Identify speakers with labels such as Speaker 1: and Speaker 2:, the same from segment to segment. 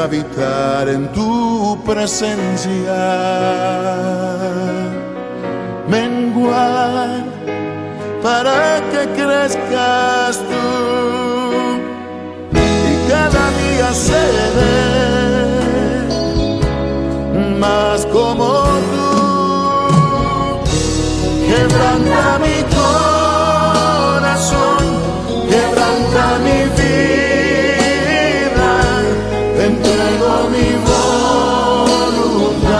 Speaker 1: habitar en tu presencia, menguar para que crezcas tú y cada día seré más como tú. Quebranta mi corazón, quebranta mi vida, te entrego mi voluntad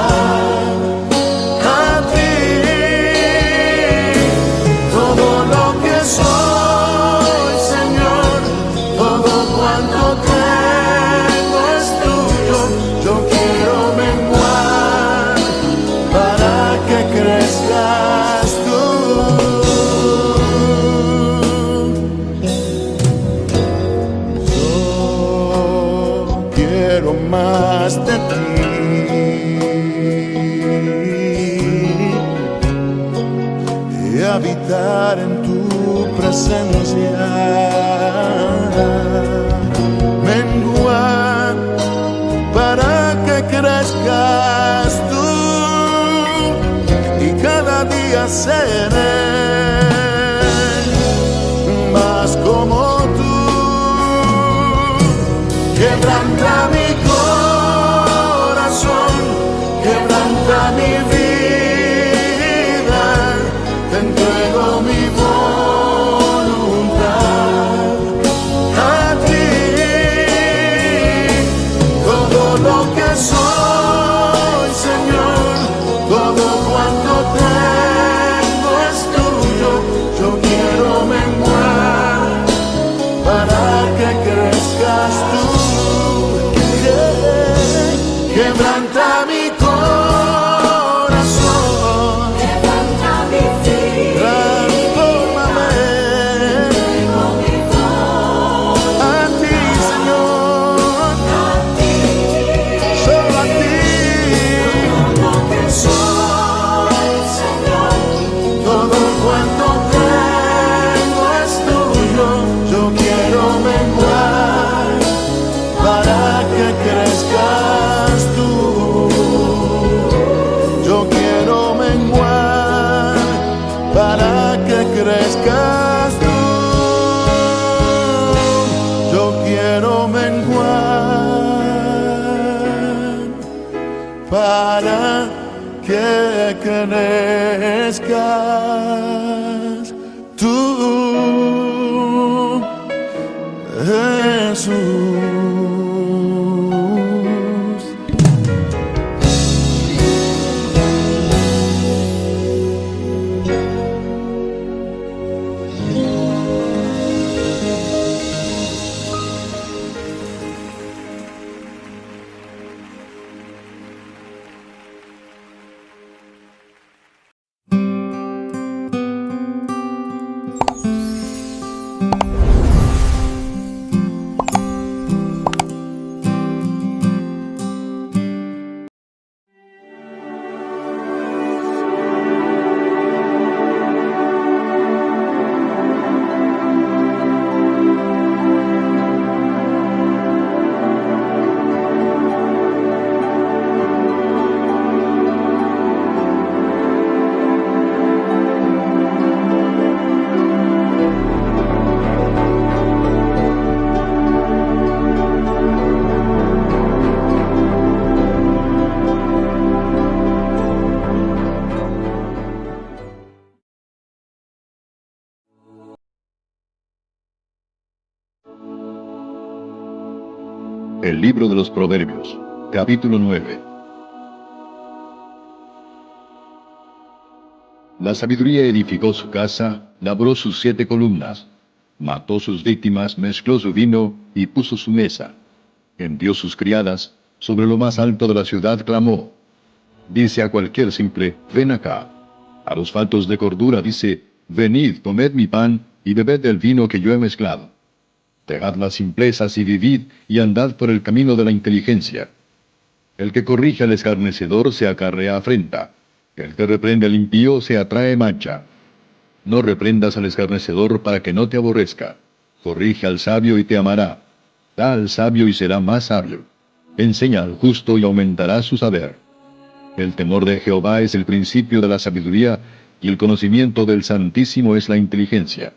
Speaker 1: a ti. Todo lo que soy, Señor, todo cuanto tengo es tuyo. Yo quiero menguar para que crezcas tú. Más de ti y habitar en tu presencia, menguar para que crezcas tú y cada día seré más como tú. Quebranta mi corazón, quebranta mi vida, te entrego mi voluntad a ti. Todo lo que soy, Señor, todo cuanto tengo es tuyo. Yo quiero menguar para que crezcas tú. Quebranta mi corazón,
Speaker 2: quebranta mi vida,
Speaker 1: transfórmame
Speaker 2: entrego mi voz
Speaker 1: a ti, Señor,
Speaker 2: a ti.
Speaker 1: solo a ti.
Speaker 2: Todo lo que soy, Señor,
Speaker 1: Todo cuanto tengo es tuyo. Yo quiero menguar para que crezcas tú. Yo quiero menguar para que crezcas tú. Yo quiero menguar para que crezcas tú, Jesús.
Speaker 3: El libro de los Proverbios, capítulo 9. La sabiduría edificó su casa, labró sus 7 columnas, mató sus víctimas, mezcló su vino y puso su mesa. Envió sus criadas, sobre lo más alto de la ciudad clamó. Dice a cualquier simple, ven acá. A los faltos de cordura dice, venid, comed mi pan y bebed del vino que yo he mezclado. Dejad las simplezas y vivid, y andad por el camino de la inteligencia. El que corrige al escarnecedor se acarrea afrenta. El que reprende al impío se atrae mancha. No reprendas al escarnecedor para que no te aborrezca. Corrige al sabio y te amará. Da al sabio y será más sabio. Enseña al justo y aumentará su saber. El temor de Jehová es el principio de la sabiduría, y el conocimiento del Santísimo es la inteligencia.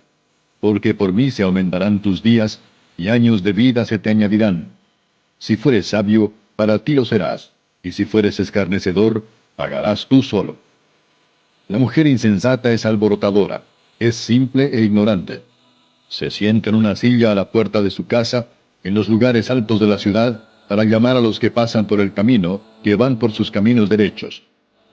Speaker 3: Porque por mí se aumentarán tus días, y años de vida se te añadirán. Si fueres sabio, para ti lo serás, y si fueres escarnecedor, pagarás tú solo. La mujer insensata es alborotadora, es simple e ignorante. Se sienta en una silla a la puerta de su casa, en los lugares altos de la ciudad, para llamar a los que pasan por el camino, que van por sus caminos derechos.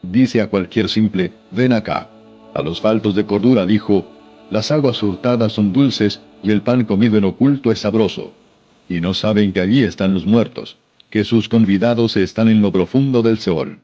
Speaker 3: Dice a cualquier simple, ven acá. A los faltos de cordura dijo, las aguas hurtadas son dulces, y el pan comido en oculto es sabroso. Y no saben que allí están los muertos, que sus convidados están en lo profundo del Seol.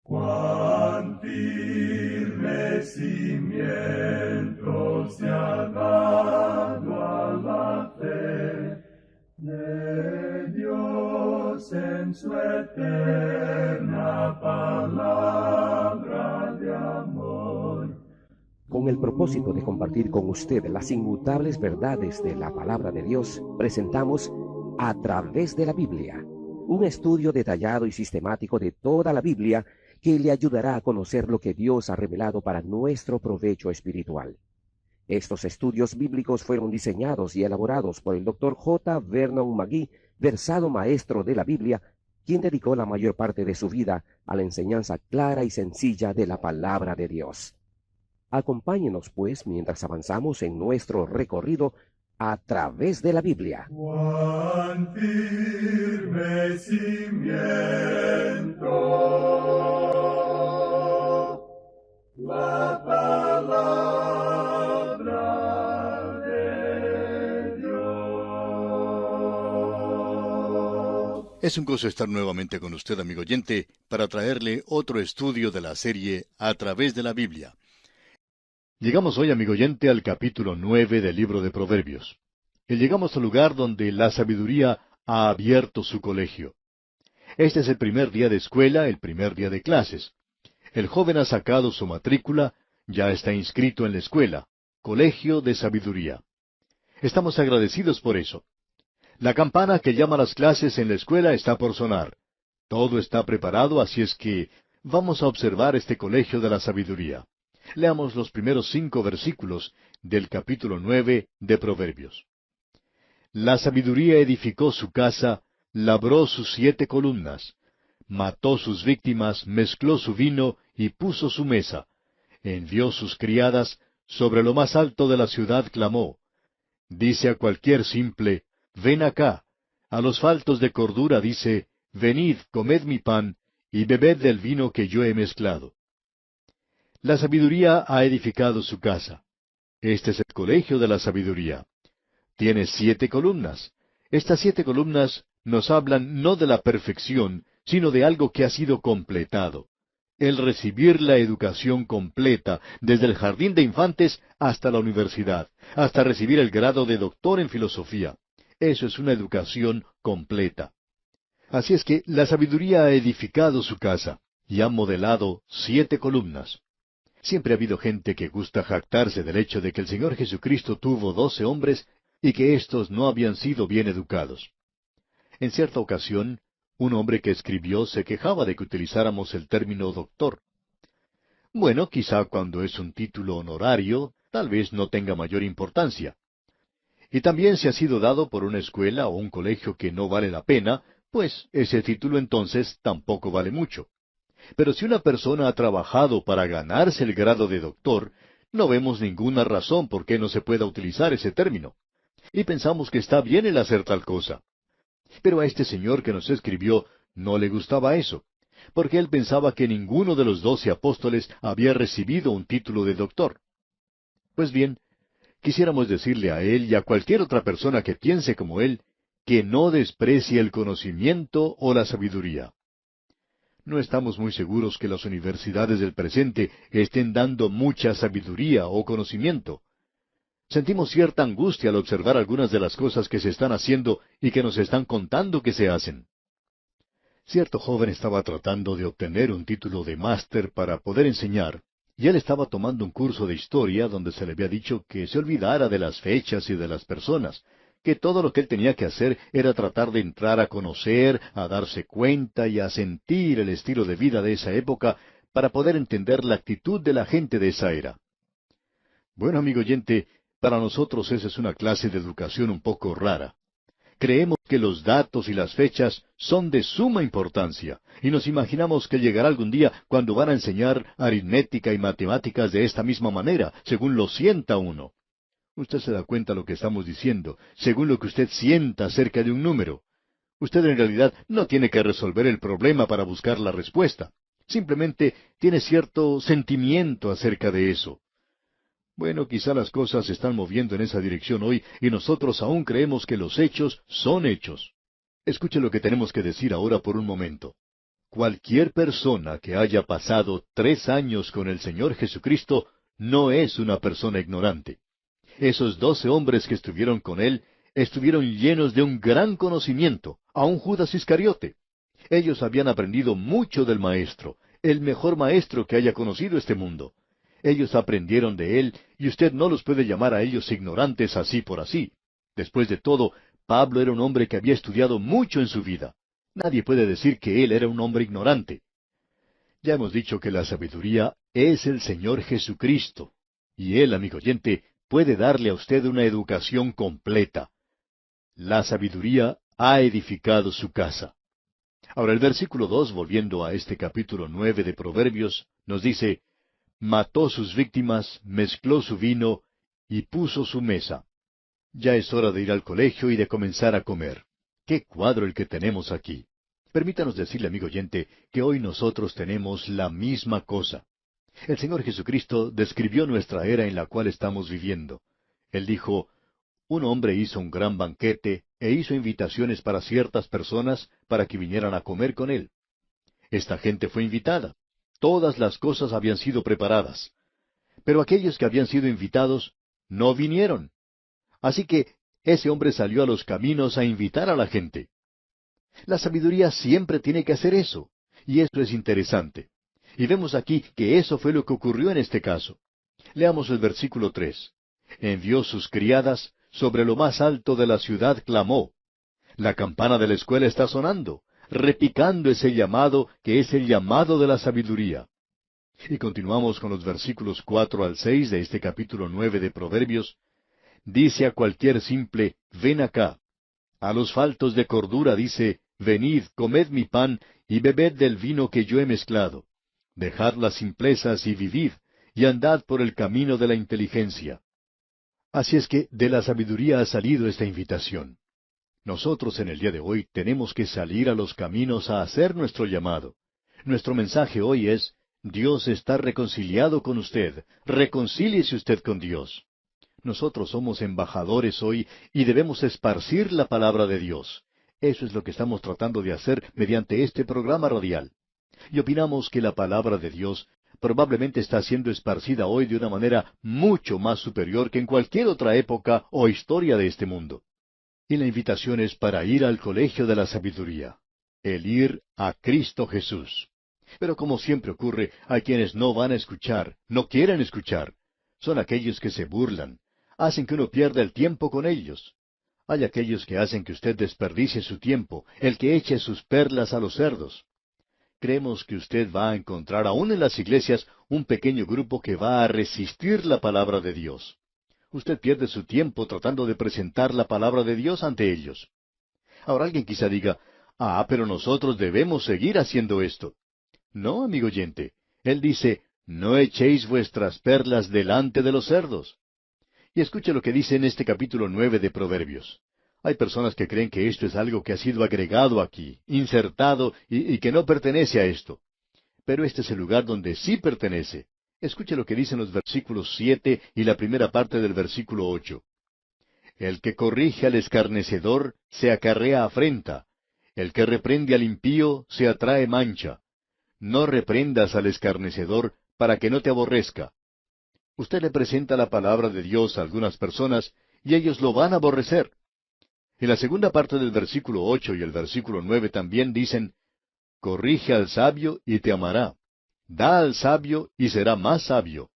Speaker 1: Cuán firme cimiento se ha dado a la fe de Dios en su eterna palabra de amor.
Speaker 4: Con el propósito de compartir con usted las inmutables verdades de la palabra de Dios, presentamos A través de la Biblia, un estudio detallado y sistemático de toda la Biblia que le ayudará a conocer lo que Dios ha revelado para nuestro provecho espiritual. Estos estudios bíblicos fueron diseñados y elaborados por el Dr. J. Vernon McGee, versado maestro de la Biblia, quien dedicó la mayor parte de su vida a la enseñanza clara y sencilla de la palabra de Dios. Acompáñenos, pues, mientras avanzamos en nuestro recorrido a través de la Biblia.
Speaker 1: Cuán firme cimiento la palabra de Dios.
Speaker 3: Es un gozo estar nuevamente con usted, amigo oyente, para traerle otro estudio de la serie A través de la Biblia. Llegamos hoy, amigo oyente, al capítulo 9 del libro de Proverbios. Y llegamos al lugar donde la sabiduría ha abierto su colegio. Este es el primer día de escuela, el primer día de clases. El joven ha sacado su matrícula, ya está inscrito en la escuela, Colegio de Sabiduría. Estamos agradecidos por eso. La campana que llama a las clases en la escuela está por sonar. Todo está preparado, así es que vamos a observar este Colegio de la Sabiduría. Leamos los primeros 5 versículos del capítulo 9 de Proverbios. La sabiduría edificó su casa, labró sus 7 columnas, mató sus víctimas, mezcló su vino y puso su mesa. Envió sus criadas, sobre lo más alto de la ciudad clamó. Dice a cualquier simple, ven acá. A los faltos de cordura dice, venid, comed mi pan, y bebed del vino que yo he mezclado. La sabiduría ha edificado su casa. Este es el colegio de la sabiduría. Tiene 7 columnas. Estas 7 columnas nos hablan no de la perfección, sino de algo que ha sido completado. El recibir la educación completa, desde el jardín de infantes hasta la universidad, hasta recibir el grado de doctor en filosofía. Eso es una educación completa. Así es que la sabiduría ha edificado su casa y ha modelado 7 columnas. Siempre ha habido gente que gusta jactarse del hecho de que el Señor Jesucristo tuvo 12 hombres y que éstos no habían sido bien educados. En cierta ocasión,
Speaker 5: Un hombre que escribió se quejaba de que utilizáramos el término doctor. Bueno, quizá cuando es un título honorario, tal vez no tenga mayor importancia. Y también si ha sido dado por una escuela o un colegio que no vale la pena, pues ese título entonces tampoco vale mucho. Pero si una persona ha trabajado para ganarse el grado de doctor, no vemos ninguna razón por qué no se pueda utilizar ese término. Y pensamos que está bien el hacer tal cosa. Pero a este señor que nos escribió no le gustaba eso, porque él pensaba que ninguno de los 12 apóstoles había recibido un título de doctor. Pues bien, quisiéramos decirle a él y a cualquier otra persona que piense como él, que no desprecie el conocimiento o la sabiduría. No estamos muy seguros que las universidades del presente estén dando mucha sabiduría o conocimiento. Sentimos cierta angustia al observar algunas de las cosas que se están haciendo y que nos están contando que se hacen. Cierto joven estaba tratando de obtener un título de máster para poder enseñar, y él estaba tomando un curso de historia donde se le había dicho que se olvidara de las fechas y de las personas, que todo lo que él tenía que hacer era tratar de entrar a conocer, a darse cuenta y a sentir el estilo de vida de esa época para poder entender la actitud de la gente de esa era. Bueno, amigo oyente, para nosotros esa es una clase de educación un poco rara. Creemos que los datos y las fechas son de suma importancia, y nos imaginamos que llegará algún día cuando van a enseñar aritmética y matemáticas de esta misma manera, según lo sienta uno. Usted se da cuenta de lo que estamos diciendo, según lo que usted sienta acerca de un número. Usted en realidad no tiene que resolver el problema para buscar la respuesta. Simplemente tiene cierto sentimiento acerca de eso. Bueno, quizá las cosas se están moviendo en esa dirección hoy y nosotros aún creemos que los hechos son hechos. Escuche lo que tenemos que decir ahora por un momento. Cualquier persona que haya pasado 3 años con el Señor Jesucristo no es una persona ignorante. Esos 12 hombres que estuvieron con Él estuvieron llenos de un gran conocimiento, aun Judas Iscariote. Ellos habían aprendido mucho del Maestro, el mejor Maestro que haya conocido este mundo. Ellos aprendieron de Él, y usted no los puede llamar a ellos ignorantes así por así. Después de todo, Pablo era un hombre que había estudiado mucho en su vida. Nadie puede decir que él era un hombre ignorante. Ya hemos dicho que la sabiduría es el Señor Jesucristo, y Él, amigo oyente, puede darle a usted una educación completa. La sabiduría ha edificado su casa. Ahora el versículo 2, volviendo a este capítulo 9 de Proverbios, nos dice, mató sus víctimas, mezcló su vino y puso su mesa. Ya es hora de ir al colegio y de comenzar a comer. ¡Qué cuadro el que tenemos aquí! Permítanos decirle, amigo oyente, que hoy nosotros tenemos la misma cosa. El Señor Jesucristo describió nuestra era en la cual estamos viviendo. Él dijo, un hombre hizo un gran banquete e hizo invitaciones para ciertas personas para que vinieran a comer con él. Esta gente fue invitada. Todas las cosas habían sido preparadas. Pero aquellos que habían sido invitados no vinieron. Así que ese hombre salió a los caminos a invitar a la gente. La sabiduría siempre tiene que hacer eso, y eso es interesante. Y vemos aquí que eso fue lo que ocurrió en este caso. Leamos el versículo 3. Envió sus criadas, sobre lo más alto de la ciudad clamó. La campana de la escuela está sonando, repicando ese llamado que es el llamado de la sabiduría. Y continuamos con los versículos 4 al 6 de este capítulo 9 de Proverbios. Dice a cualquier simple, ven acá. A los faltos de cordura dice, venid, comed mi pan, y bebed del vino que yo he mezclado. Dejad las simplezas y vivid, y andad por el camino de la inteligencia. Así es que de la sabiduría ha salido esta invitación. Nosotros en el día de hoy tenemos que salir a los caminos a hacer nuestro llamado. Nuestro mensaje hoy es, Dios está reconciliado con usted, reconcíliese usted con Dios. Nosotros somos embajadores hoy y debemos esparcir la palabra de Dios. Eso es lo que estamos tratando de hacer mediante este programa radial. Y opinamos que la palabra de Dios probablemente está siendo esparcida hoy de una manera mucho más superior que en cualquier otra época o historia de este mundo. Y la invitación es para ir al colegio de la sabiduría, el ir a Cristo Jesús. Pero como siempre ocurre, hay quienes no van a escuchar, no quieren escuchar. Son aquellos que se burlan, hacen que uno pierda el tiempo con ellos. Hay aquellos que hacen que usted desperdicie su tiempo, el que eche sus perlas a los cerdos. Creemos que usted va a encontrar aún en las iglesias un pequeño grupo que va a resistir la palabra de Dios. Usted pierde su tiempo tratando de presentar la palabra de Dios ante ellos. Ahora alguien quizá diga, pero nosotros debemos seguir haciendo esto. No, amigo oyente. Él dice, no echéis vuestras perlas delante de los cerdos. Y escuche lo que dice en este capítulo 9 de Proverbios. Hay personas que creen que esto es algo que ha sido agregado aquí, insertado, y que no pertenece a esto. Pero este es el lugar donde sí pertenece. Escuche lo que dicen los versículos 7 y la primera parte del versículo 8. El que corrige al escarnecedor se acarrea afrenta. El que reprende al impío se atrae mancha. No reprendas al escarnecedor para que no te aborrezca. Usted le presenta la palabra de Dios a algunas personas y ellos lo van a aborrecer. En la segunda parte del versículo 8 y el versículo 9 también dicen, corrige al sabio y te amará. Da al sabio y será más sabio.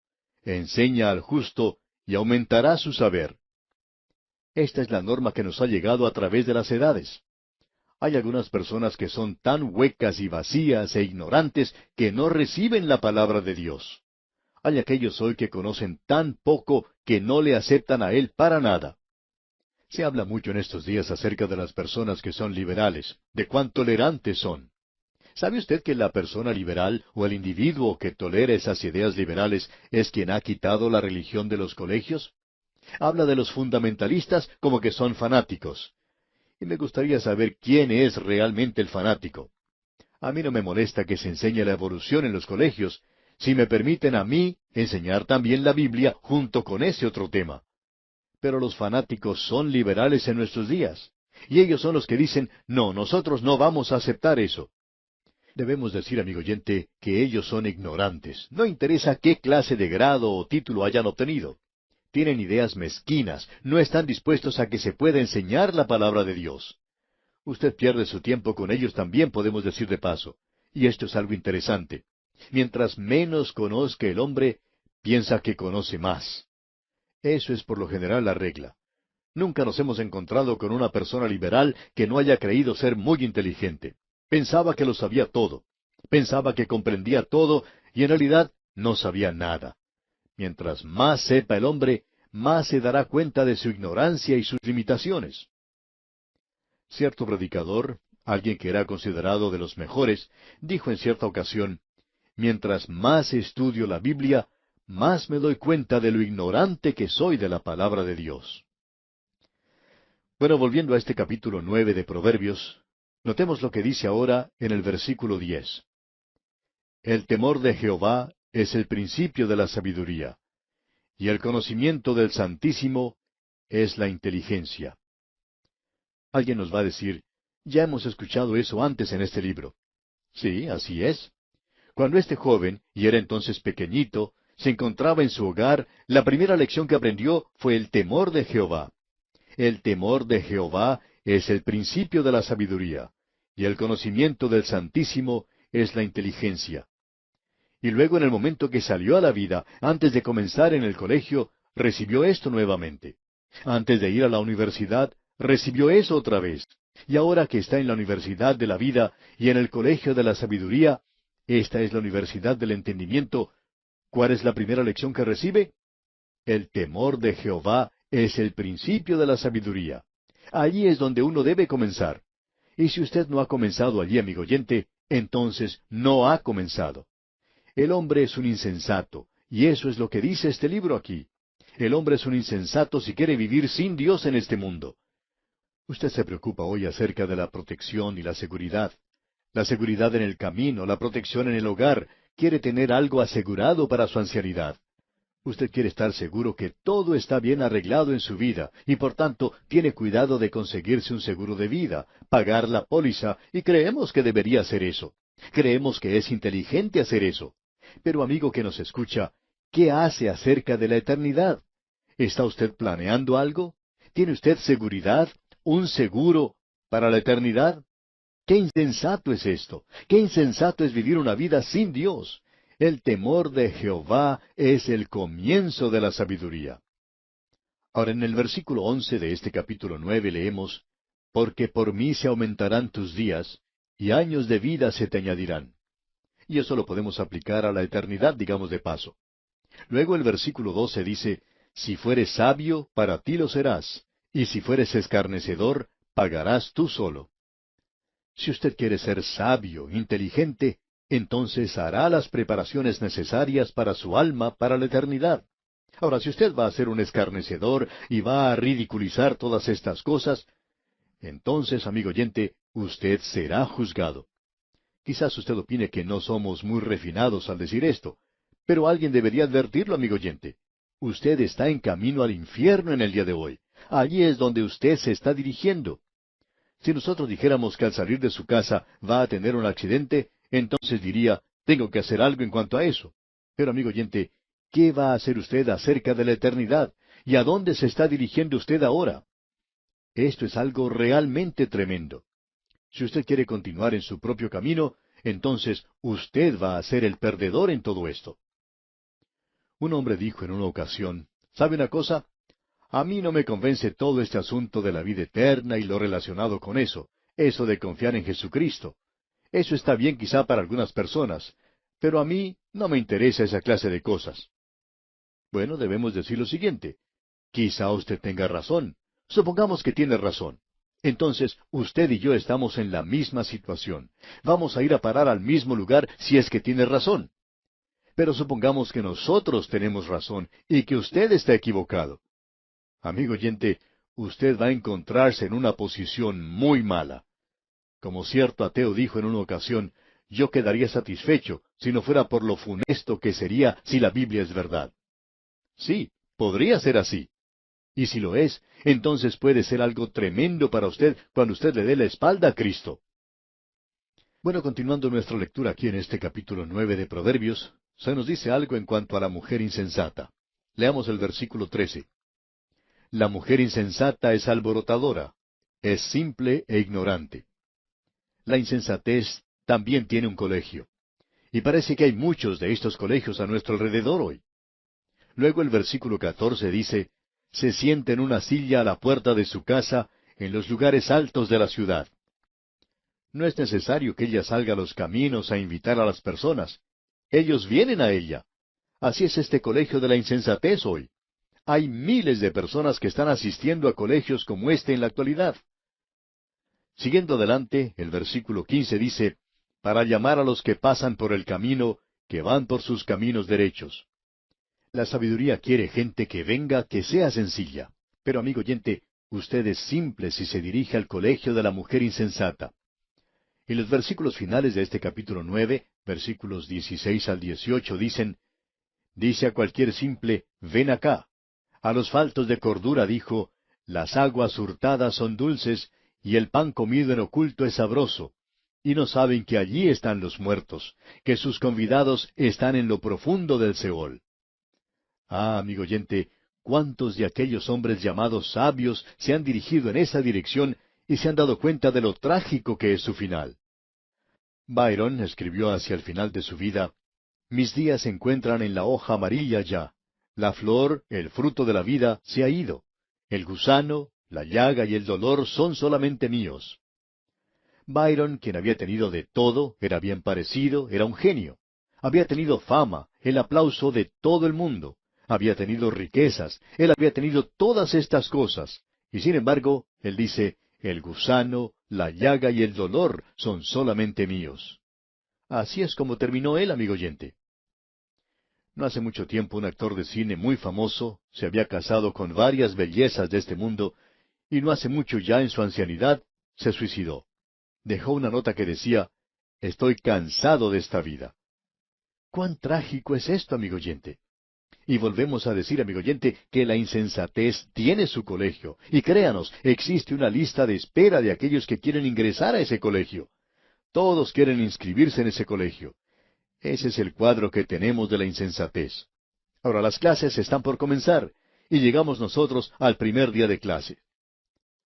Speaker 5: Enseña al justo y aumentará su saber. Esta es la norma que nos ha llegado a través de las edades. Hay algunas personas que son tan huecas y vacías e ignorantes que no reciben la palabra de Dios. Hay aquellos hoy que conocen tan poco que no le aceptan a Él para nada. Se habla mucho en estos días acerca de las personas que son liberales, de cuán tolerantes son. ¿Sabe usted que la persona liberal o el individuo que tolera esas ideas liberales es quien ha quitado la religión de los colegios? Habla de los fundamentalistas como que son fanáticos. Y me gustaría saber quién es realmente el fanático. A mí no me molesta que se enseñe la evolución en los colegios, si me permiten a mí enseñar también la Biblia junto con ese otro tema. Pero los fanáticos son liberales en nuestros días. Y ellos son los que dicen, no, nosotros no vamos a aceptar eso. Debemos decir, amigo oyente, que ellos son ignorantes. No interesa qué clase de grado o título hayan obtenido. Tienen ideas mezquinas, no están dispuestos a que se pueda enseñar la palabra de Dios. Usted pierde su tiempo con ellos también, podemos decir de paso. Y esto es algo interesante. Mientras menos conozca el hombre, piensa que conoce más. Eso es por lo general la regla. Nunca nos hemos encontrado con una persona liberal que no haya creído ser muy inteligente. Pensaba que lo sabía todo. Pensaba que comprendía todo y en realidad no sabía nada. Mientras más sepa el hombre, más se dará cuenta de su ignorancia y sus limitaciones. Cierto predicador, alguien que era considerado de los mejores, dijo en cierta ocasión, mientras más estudio la Biblia, más me doy cuenta de lo ignorante que soy de la palabra de Dios. Bueno, volviendo a este capítulo 9 de Proverbios, notemos lo que dice ahora en el versículo 10. El temor de Jehová es el principio de la sabiduría, y el conocimiento del Santísimo es la inteligencia. Alguien nos va a decir, ya hemos escuchado eso antes en este libro. Sí, así es. Cuando este joven, y era entonces pequeñito, se encontraba en su hogar, la primera lección que aprendió fue el temor de Jehová. El temor de Jehová es el principio de la sabiduría, y el conocimiento del Santísimo es la inteligencia. Y luego en el momento que salió a la vida, antes de comenzar en el colegio, recibió esto nuevamente. Antes de ir a la universidad, recibió eso otra vez. Y ahora que está en la universidad de la vida y en el colegio de la sabiduría, esta es la universidad del entendimiento, ¿cuál es la primera lección que recibe? El temor de Jehová es el principio de la sabiduría. Allí es donde uno debe comenzar. Y si usted no ha comenzado allí, amigo oyente, entonces no ha comenzado. El hombre es un insensato, y eso es lo que dice este libro aquí. El hombre es un insensato si quiere vivir sin Dios en este mundo. Usted se preocupa hoy acerca de la protección y la seguridad. La seguridad en el camino, la protección en el hogar, quiere tener algo asegurado para su ancianidad. Usted quiere estar seguro que todo está bien arreglado en su vida, y por tanto tiene cuidado de conseguirse un seguro de vida, pagar la póliza, y creemos que debería hacer eso. Creemos que es inteligente hacer eso. Pero amigo que nos escucha, ¿qué hace acerca de la eternidad? ¿Está usted planeando algo? ¿Tiene usted seguridad, un seguro para la eternidad? ¡Qué insensato es esto! ¡Qué insensato es vivir una vida sin Dios! El temor de Jehová es el comienzo de la sabiduría. Ahora en el versículo 11 de este capítulo 9 leemos, Porque por mí se aumentarán tus días, y años de vida se te añadirán. Y eso lo podemos aplicar a la eternidad, digamos de paso. Luego el versículo 12 dice, Si fueres sabio, para ti lo serás, y si fueres escarnecedor, pagarás tú solo. Si usted quiere ser sabio, inteligente, entonces hará las preparaciones necesarias para su alma, para la eternidad. Ahora, si usted va a ser un escarnecedor y va a ridiculizar todas estas cosas, entonces, amigo oyente, usted será juzgado. Quizás usted opine que no somos muy refinados al decir esto, pero alguien debería advertirlo, amigo oyente. Usted está en camino al infierno en el día de hoy. Allí es donde usted se está dirigiendo. Si nosotros dijéramos que al salir de su casa va a tener un accidente, entonces diría, tengo que hacer algo en cuanto a eso. Pero, amigo oyente, ¿qué va a hacer usted acerca de la eternidad? ¿Y a dónde se está dirigiendo usted ahora? Esto es algo realmente tremendo. Si usted quiere continuar en su propio camino, entonces usted va a ser el perdedor en todo esto. Un hombre dijo en una ocasión, ¿sabe una cosa? A mí no me convence todo este asunto de la vida eterna y lo relacionado con eso de confiar en Jesucristo. Eso está bien quizá para algunas personas, pero a mí no me interesa esa clase de cosas. Bueno, debemos decir lo siguiente. Quizá usted tenga razón. Supongamos que tiene razón. Entonces, usted y yo estamos en la misma situación. Vamos a ir a parar al mismo lugar si es que tiene razón. Pero supongamos que nosotros tenemos razón y que usted está equivocado. Amigo oyente, usted va a encontrarse en una posición muy mala. Como cierto ateo dijo en una ocasión, yo quedaría satisfecho si no fuera por lo funesto que sería si la Biblia es verdad. Sí, podría ser así. Y si lo es, entonces puede ser algo tremendo para usted cuando usted le dé la espalda a Cristo. Bueno, continuando nuestra lectura aquí en este capítulo 9 de Proverbios, se nos dice algo en cuanto a la mujer insensata. Leamos el versículo 13. La mujer insensata es alborotadora, es simple e ignorante. La insensatez también tiene un colegio. Y parece que hay muchos de estos colegios a nuestro alrededor hoy. Luego el versículo 14 dice, se sienta en una silla a la puerta de su casa, en los lugares altos de la ciudad. No es necesario que ella salga a los caminos a invitar a las personas. Ellos vienen a ella. Así es este colegio de la insensatez hoy. Hay miles de personas que están asistiendo a colegios como este en la actualidad. Siguiendo adelante, el versículo 15 dice, para llamar a los que pasan por el camino, que van por sus caminos derechos. La sabiduría quiere gente que venga, que sea sencilla. Pero, amigo oyente, usted es simple si se dirige al colegio de la mujer insensata. Y los versículos finales de este capítulo 9, versículos 16 al 18, dicen, dice a cualquier simple, ven acá. A los faltos de cordura dijo, las aguas hurtadas son dulces, y el pan comido en oculto es sabroso. Y no saben que allí están los muertos, que sus convidados están en lo profundo del Seol. Ah, amigo oyente, ¿cuántos de aquellos hombres llamados sabios se han dirigido en esa dirección y se han dado cuenta de lo trágico que es su final? Byron escribió hacia el final de su vida, mis días se encuentran en la hoja amarilla ya. La flor, el fruto de la vida, se ha ido. El gusano, la llaga y el dolor son solamente míos. Byron, quien había tenido de todo, era bien parecido, era un genio. Había tenido fama, el aplauso de todo el mundo. Había tenido riquezas, él había tenido todas estas cosas. Y sin embargo, él dice, el gusano, la llaga y el dolor son solamente míos. Así es como terminó él, amigo oyente. No hace mucho tiempo un actor de cine muy famoso se había casado con varias bellezas de este mundo, y no hace mucho ya en su ancianidad se suicidó. Dejó una nota que decía, estoy cansado de esta vida. ¿Cuán trágico es esto, amigo oyente? Y volvemos a decir, amigo oyente, que la insensatez tiene su colegio. Y créanos, existe una lista de espera de aquellos que quieren ingresar a ese colegio. Todos quieren inscribirse en ese colegio. Ese es el cuadro que tenemos de la insensatez. Ahora, las clases están por comenzar, y llegamos nosotros al primer día de clase.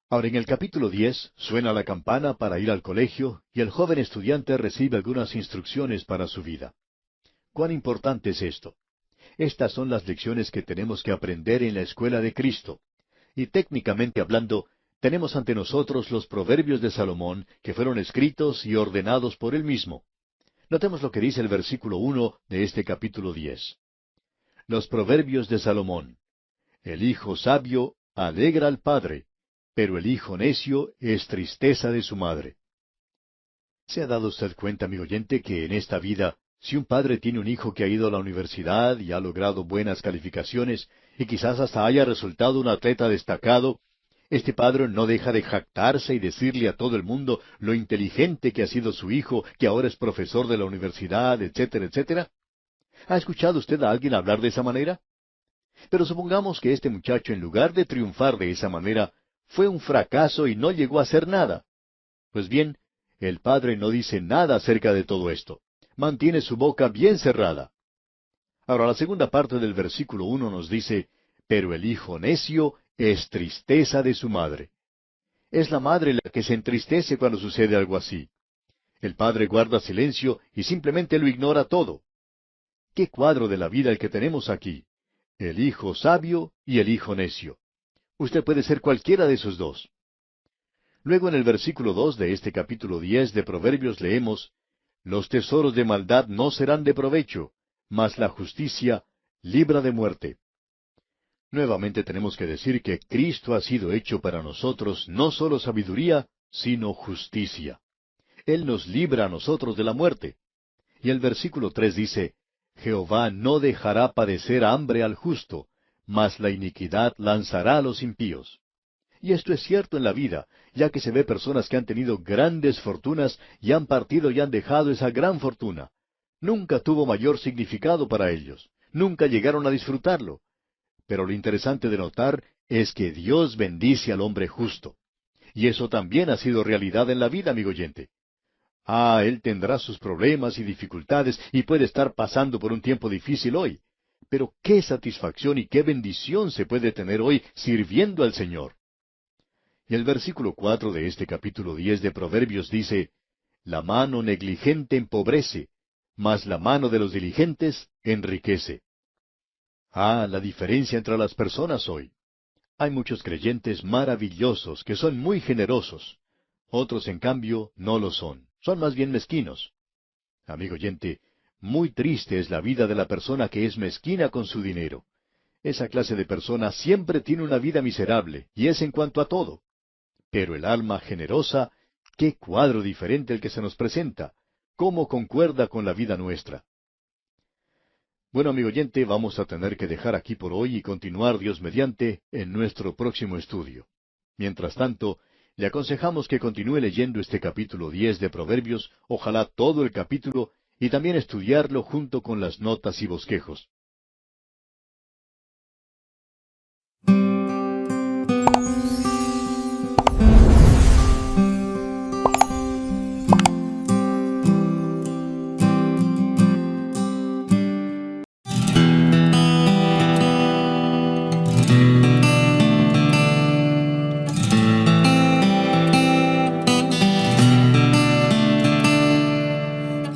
Speaker 5: Ahora, en el capítulo 10, suena la campana para ir al colegio, y el joven estudiante recibe algunas instrucciones para su vida. ¿Cuán importante es esto? Estas son las lecciones que tenemos que aprender en la escuela de Cristo. y técnicamente hablando, tenemos ante nosotros los Proverbios de Salomón, que fueron escritos y ordenados por él mismo. Notemos lo que dice el versículo 1 de este capítulo 10. Los Proverbios de Salomón. El hijo sabio alegra al padre, pero el hijo necio es tristeza de su madre. ¿Se ha dado usted cuenta, amigo oyente, que en esta vida, si un padre tiene un hijo que ha ido a la universidad y ha logrado buenas calificaciones, y quizás hasta haya resultado un atleta destacado, este padre no deja de jactarse y decirle a todo el mundo lo inteligente que ha sido su hijo, que ahora es profesor de la universidad, etcétera, etcétera? ¿Ha escuchado usted a alguien hablar de esa manera? Pero supongamos que este muchacho, en lugar de triunfar de esa manera, fue un fracaso y no llegó a hacer nada. Pues bien, el padre no dice nada acerca de todo esto. Mantiene su boca bien cerrada. Ahora, la segunda parte del versículo 1 nos dice, pero el hijo necio es tristeza de su madre. Es la madre la que se entristece cuando sucede algo así. El padre guarda silencio y simplemente lo ignora todo. ¿Qué cuadro de la vida el que tenemos aquí? El hijo sabio y el hijo necio. Usted puede ser cualquiera de esos dos. Luego en el versículo 2 de este capítulo 10 de Proverbios leemos, los tesoros de maldad no serán de provecho, mas la justicia libra de muerte. Nuevamente tenemos que decir que Cristo ha sido hecho para nosotros no solo sabiduría, sino justicia. Él nos libra a nosotros de la muerte. Y el versículo 3 dice, Jehová no dejará padecer hambre al justo, mas la iniquidad lanzará a los impíos. Y esto es cierto en la vida, ya que se ve personas que han tenido grandes fortunas y han partido y han dejado esa gran fortuna. Nunca tuvo mayor significado para ellos. Nunca llegaron a disfrutarlo. Pero lo interesante de notar es que Dios bendice al hombre justo. Y eso también ha sido realidad en la vida, amigo oyente. Él tendrá sus problemas y dificultades y puede estar pasando por un tiempo difícil hoy. Pero qué satisfacción y qué bendición se puede tener hoy sirviendo al Señor. Y el versículo 4 de este capítulo 10 de Proverbios dice, la mano negligente empobrece, mas la mano de los diligentes enriquece. La diferencia entre las personas hoy. Hay muchos creyentes maravillosos que son muy generosos. Otros, en cambio, no lo son. Son más bien mezquinos. Amigo oyente, muy triste es la vida de la persona que es mezquina con su dinero. Esa clase de persona siempre tiene una vida miserable, y es en cuanto a todo. Pero el alma generosa, qué cuadro diferente el que se nos presenta. ¿Cómo concuerda con la vida nuestra? Bueno, amigo oyente, vamos a tener que dejar aquí por hoy y continuar, Dios mediante, en nuestro próximo estudio. Mientras tanto, le aconsejamos que continúe leyendo este capítulo 10 de Proverbios, ojalá todo el capítulo, y también estudiarlo junto con las notas y bosquejos.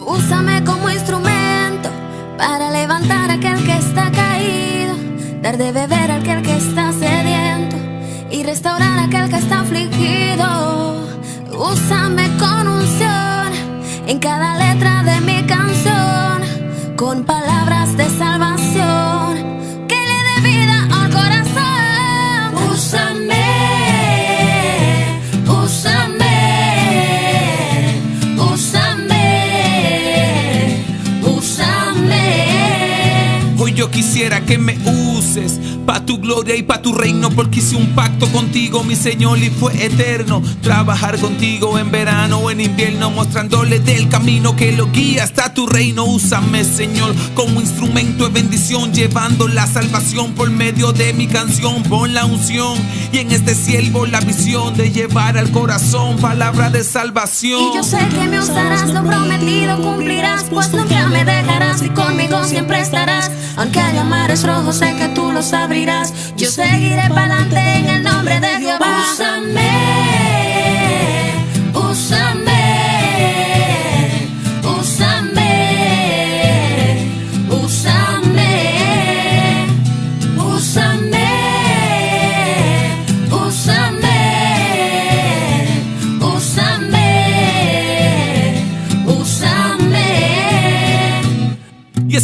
Speaker 6: Úsame como instrumento para levantar a aquel que está caído, dar de beber a aquel que está sediento y restaurar a aquel que está afligido. Úsame con unción en cada letra de mi canción, con palabras de salvación que le dé vida al corazón. Úsame, úsame.
Speaker 7: Hoy yo quisiera que me uses pa' tu gloria y pa' tu reino, porque hice un pacto contigo, mi Señor, y fue eterno. Trabajar contigo en verano o en invierno, mostrándole del camino que lo guía hasta tu reino. Úsame, Señor, como instrumento de bendición, llevando la salvación por medio de mi canción. Pon la unción y en este siervo la visión de llevar al corazón palabra de salvación.
Speaker 6: Y yo sé que me usarás, lo prometido cumplirás, pues nunca me dejarás y conmigo siempre estarás. Aunque haya mares rojos, sé que tú los abrirás. Yo seguiré pa'lante en el nombre de Jehová. Úsame, úsame, úsame, úsame, úsame,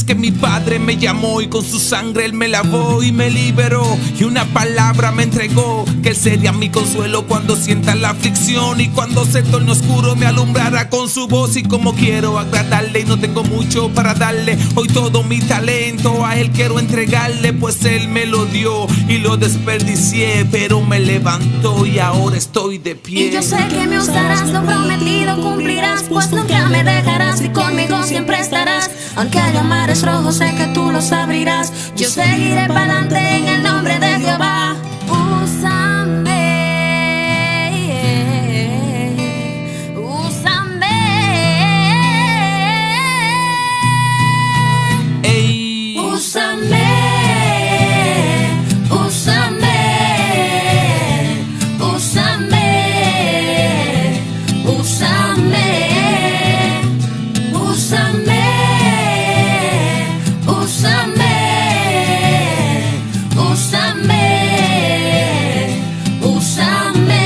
Speaker 7: que mi padre me llamó y con su sangre él me lavó y me liberó. Y una palabra me entregó, que él sería mi consuelo cuando sienta la aflicción. Y cuando se torne oscuro me alumbrará con su voz. Y como quiero agradarle y no tengo mucho para darle, hoy todo mi talento a él quiero entregarle. Pues él me lo dio y lo desperdicié, pero me levantó y ahora estoy de pie.
Speaker 6: Y yo sé que me usarás, lo prometido cumplirás, pues nunca me dejarás y conmigo siempre estarás. Aunque haya mares rojos, sé que tú los abrirás. Yo seguiré para adelante en el nombre de Jehová. Úsame, úsame.
Speaker 7: Ey.
Speaker 6: Úsame, úsame, úsame, úsame, úsame, úsame, úsame, úsame.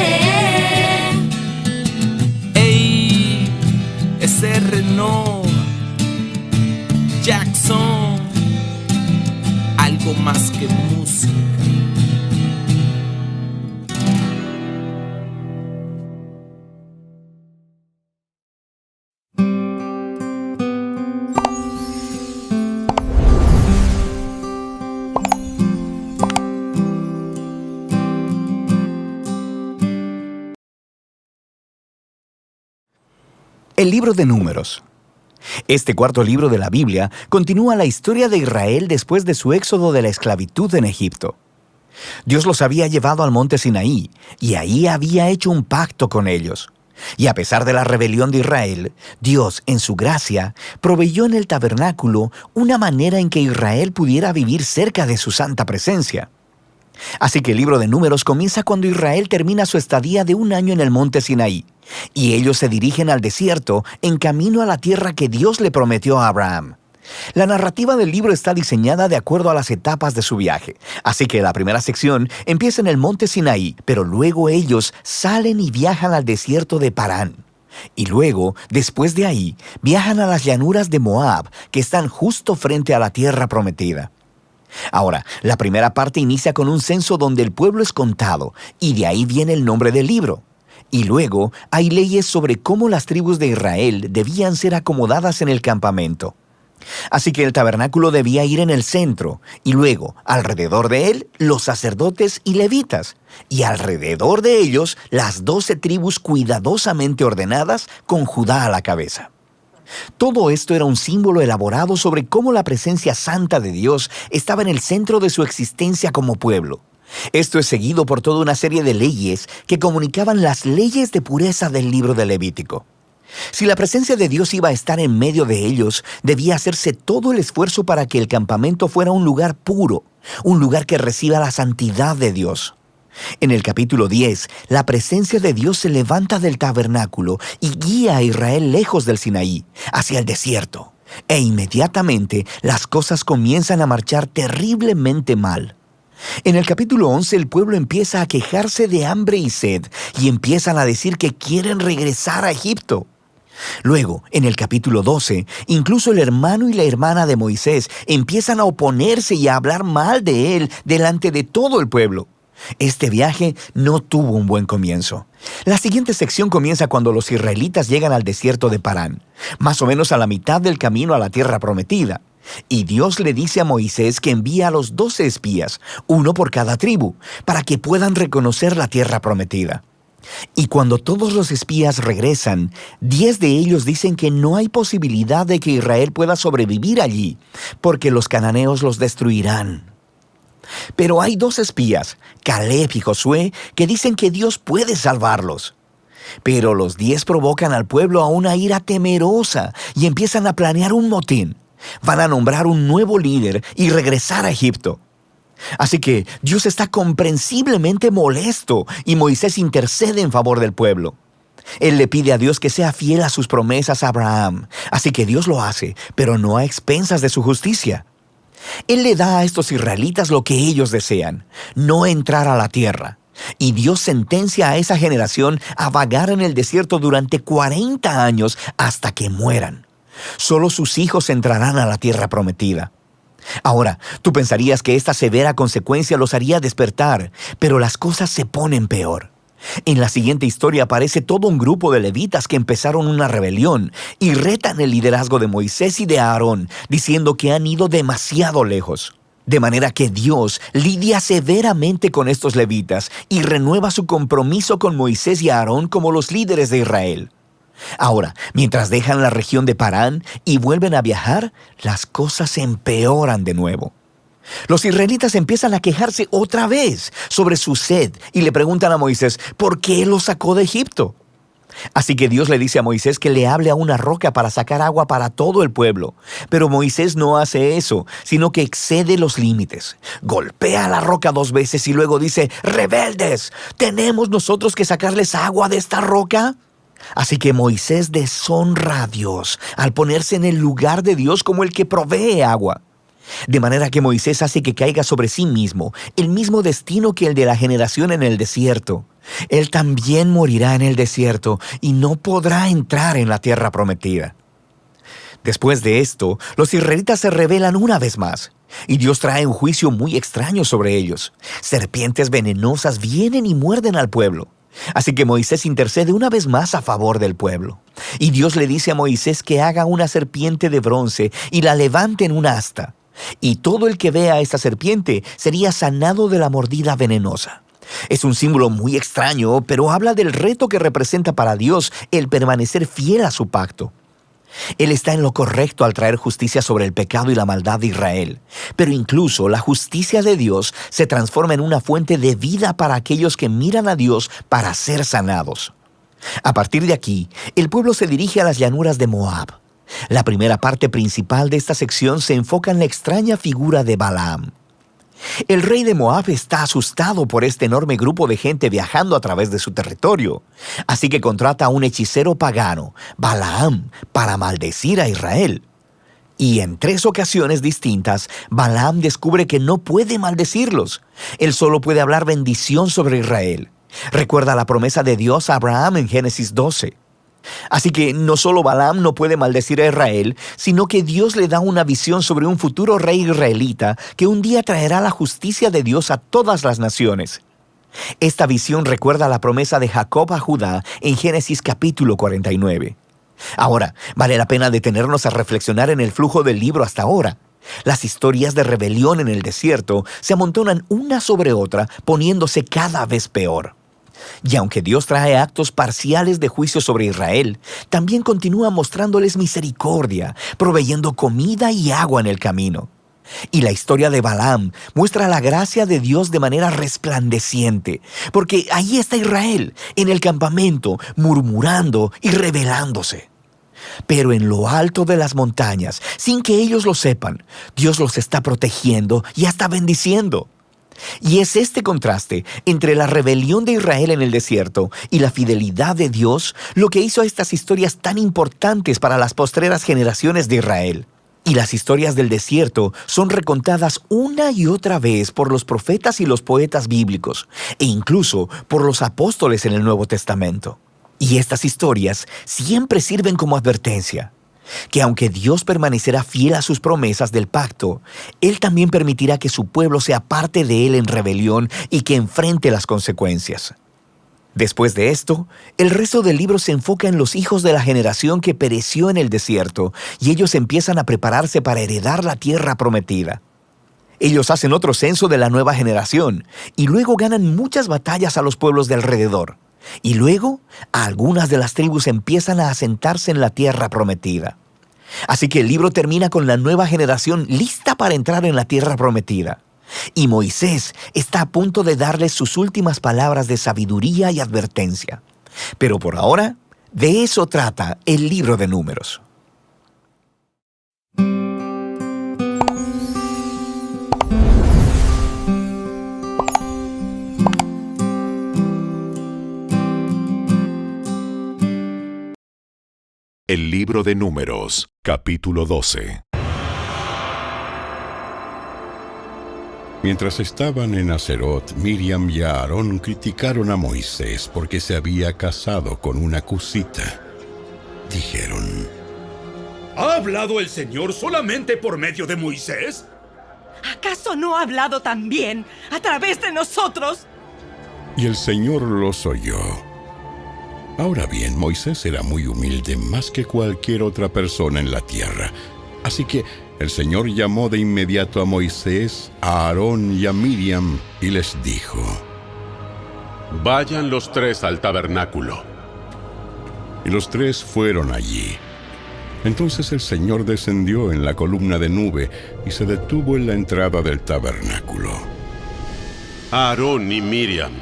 Speaker 7: Ey, ese Renault Jackson, algo más que música.
Speaker 8: El libro de Números. Este cuarto libro de la Biblia continúa la historia de Israel después de su éxodo de la esclavitud en Egipto. Dios los había llevado al monte Sinaí y ahí había hecho un pacto con ellos. Y a pesar de la rebelión de Israel, Dios, en su gracia, proveyó en el tabernáculo una manera en que Israel pudiera vivir cerca de su santa presencia. Así que el libro de Números comienza cuando Israel termina su estadía de 1 año en el monte Sinaí, y ellos se dirigen al desierto en camino a la tierra que Dios le prometió a Abraham. La narrativa del libro está diseñada de acuerdo a las etapas de su viaje, así que la primera sección empieza en el monte Sinaí, pero luego ellos salen y viajan al desierto de Parán. Y luego, después de ahí, viajan a las llanuras de Moab, que están justo frente a la tierra prometida. Ahora, la primera parte inicia con un censo donde el pueblo es contado, y de ahí viene el nombre del libro. Y luego hay leyes sobre cómo las tribus de Israel debían ser acomodadas en el campamento. Así que el tabernáculo debía ir en el centro, y luego, alrededor de él, los sacerdotes y levitas, y alrededor de ellos, las 12 tribus cuidadosamente ordenadas con Judá a la cabeza. Todo esto era un símbolo elaborado sobre cómo la presencia santa de Dios estaba en el centro de su existencia como pueblo. Esto es seguido por toda una serie de leyes que comunicaban las leyes de pureza del libro de Levítico. Si la presencia de Dios iba a estar en medio de ellos, debía hacerse todo el esfuerzo para que el campamento fuera un lugar puro, un lugar que reciba la santidad de Dios. En el capítulo 10, la presencia de Dios se levanta del tabernáculo y guía a Israel lejos del Sinaí, hacia el desierto. E inmediatamente las cosas comienzan a marchar terriblemente mal. En el capítulo 11 el pueblo empieza a quejarse de hambre y sed y empiezan a decir que quieren regresar a Egipto. Luego, en el capítulo 12, incluso el hermano y la hermana de Moisés empiezan a oponerse y a hablar mal de él delante de todo el pueblo. Este viaje no tuvo un buen comienzo. La siguiente sección comienza cuando los israelitas llegan al desierto de Parán, más o menos a la mitad del camino a la tierra prometida. Y Dios le dice a Moisés que envía a los 12 espías, uno por cada tribu, para que puedan reconocer la tierra prometida. Y cuando todos los espías regresan, 10 de ellos dicen que no hay posibilidad de que Israel pueda sobrevivir allí, porque los cananeos los destruirán. Pero hay 2 espías, Caleb y Josué, que dicen que Dios puede salvarlos. Pero los 10 provocan al pueblo a una ira temerosa y empiezan a planear un motín. Van a nombrar un nuevo líder y regresar a Egipto. Así que Dios está comprensiblemente molesto y Moisés intercede en favor del pueblo. Él le pide a Dios que sea fiel a sus promesas a Abraham. Así que Dios lo hace, pero no a expensas de su justicia. Él le da a estos israelitas lo que ellos desean, no entrar a la tierra. Y Dios sentencia a esa generación a vagar en el desierto durante 40 años hasta que mueran. Solo sus hijos entrarán a la tierra prometida. Ahora, tú pensarías que esta severa consecuencia los haría despertar, pero las cosas se ponen peor. En la siguiente historia aparece todo un grupo de levitas que empezaron una rebelión y retan el liderazgo de Moisés y de Aarón, diciendo que han ido demasiado lejos. De manera que Dios lidia severamente con estos levitas y renueva su compromiso con Moisés y Aarón como los líderes de Israel. Ahora, mientras dejan la región de Parán y vuelven a viajar, las cosas se empeoran de nuevo. Los israelitas empiezan a quejarse otra vez sobre su sed y le preguntan a Moisés por qué los sacó de Egipto. Así que Dios le dice a Moisés que le hable a una roca para sacar agua para todo el pueblo. Pero Moisés no hace eso, sino que excede los límites. Golpea la roca 2 veces y luego dice: «¡Rebeldes! ¿Tenemos nosotros que sacarles agua de esta roca?». Así que Moisés deshonra a Dios al ponerse en el lugar de Dios como el que provee agua. De manera que Moisés hace que caiga sobre sí mismo el mismo destino que el de la generación en el desierto. Él también morirá en el desierto y no podrá entrar en la tierra prometida. Después de esto, los israelitas se rebelan una vez más, y Dios trae un juicio muy extraño sobre ellos. Serpientes venenosas vienen y muerden al pueblo. Así que Moisés intercede una vez más a favor del pueblo. Y Dios le dice a Moisés que haga una serpiente de bronce y la levante en una asta. Y todo el que vea a esta serpiente sería sanado de la mordida venenosa. Es un símbolo muy extraño, pero habla del reto que representa para Dios el permanecer fiel a su pacto. Él está en lo correcto al traer justicia sobre el pecado y la maldad de Israel. Pero incluso la justicia de Dios se transforma en una fuente de vida para aquellos que miran a Dios para ser sanados. A partir de aquí, el pueblo se dirige a las llanuras de Moab. La primera parte principal de esta sección se enfoca en la extraña figura de Balaam. El rey de Moab está asustado por este enorme grupo de gente viajando a través de su territorio. Así que contrata a un hechicero pagano, Balaam, para maldecir a Israel. Y en 3 ocasiones distintas, Balaam descubre que no puede maldecirlos. Él solo puede hablar bendición sobre Israel. Recuerda la promesa de Dios a Abraham en Génesis 12. Así que no solo Balaam no puede maldecir a Israel, sino que Dios le da una visión sobre un futuro rey israelita que un día traerá la justicia de Dios a todas las naciones. Esta visión recuerda la promesa de Jacob a Judá en Génesis capítulo 49. Ahora, vale la pena detenernos a reflexionar en el flujo del libro hasta ahora. Las historias de rebelión en el desierto se amontonan una sobre otra, poniéndose cada vez peor. Y aunque Dios trae actos parciales de juicio sobre Israel, también continúa mostrándoles misericordia, proveyendo comida y agua en el camino. Y la historia de Balaam muestra la gracia de Dios de manera resplandeciente, porque ahí está Israel, en el campamento, murmurando y rebelándose. Pero en lo alto de las montañas, sin que ellos lo sepan, Dios los está protegiendo y hasta bendiciendo. Y es este contraste entre la rebelión de Israel en el desierto y la fidelidad de Dios lo que hizo a estas historias tan importantes para las postreras generaciones de Israel. Y las historias del desierto son recontadas una y otra vez por los profetas y los poetas bíblicos, e incluso por los apóstoles en el Nuevo Testamento. Y estas historias siempre sirven como advertencia, que aunque Dios permanecerá fiel a sus promesas del pacto, Él también permitirá que su pueblo sea parte de Él en rebelión y que enfrente las consecuencias. Después de esto, el resto del libro se enfoca en los hijos de la generación que pereció en el desierto, y ellos empiezan a prepararse para heredar la tierra prometida. Ellos hacen otro censo de la nueva generación, y luego ganan muchas batallas a los pueblos de alrededor. Y luego, algunas de las tribus empiezan a asentarse en la tierra prometida. Así que el libro termina con la nueva generación lista para entrar en la tierra prometida. Y Moisés está a punto de darles sus últimas palabras de sabiduría y advertencia. Pero por ahora, de eso trata el libro de Números.
Speaker 9: El libro de Números, capítulo 12. Mientras estaban en Haserot, Miriam y Aarón criticaron a Moisés porque se había casado con una cusita. Dijeron:
Speaker 10: ¿Ha hablado el Señor solamente por medio de Moisés?
Speaker 11: ¿Acaso no ha hablado también a través de nosotros?
Speaker 9: Y el Señor los oyó. Ahora bien, Moisés era muy humilde, más que cualquier otra persona en la tierra. Así que el Señor llamó de inmediato a Moisés, a Aarón y a Miriam, y les dijo:
Speaker 12: Vayan los tres al tabernáculo.
Speaker 9: Y los tres fueron allí. Entonces el Señor descendió en la columna de nube y se detuvo en la entrada del tabernáculo.
Speaker 12: Aarón y Miriam.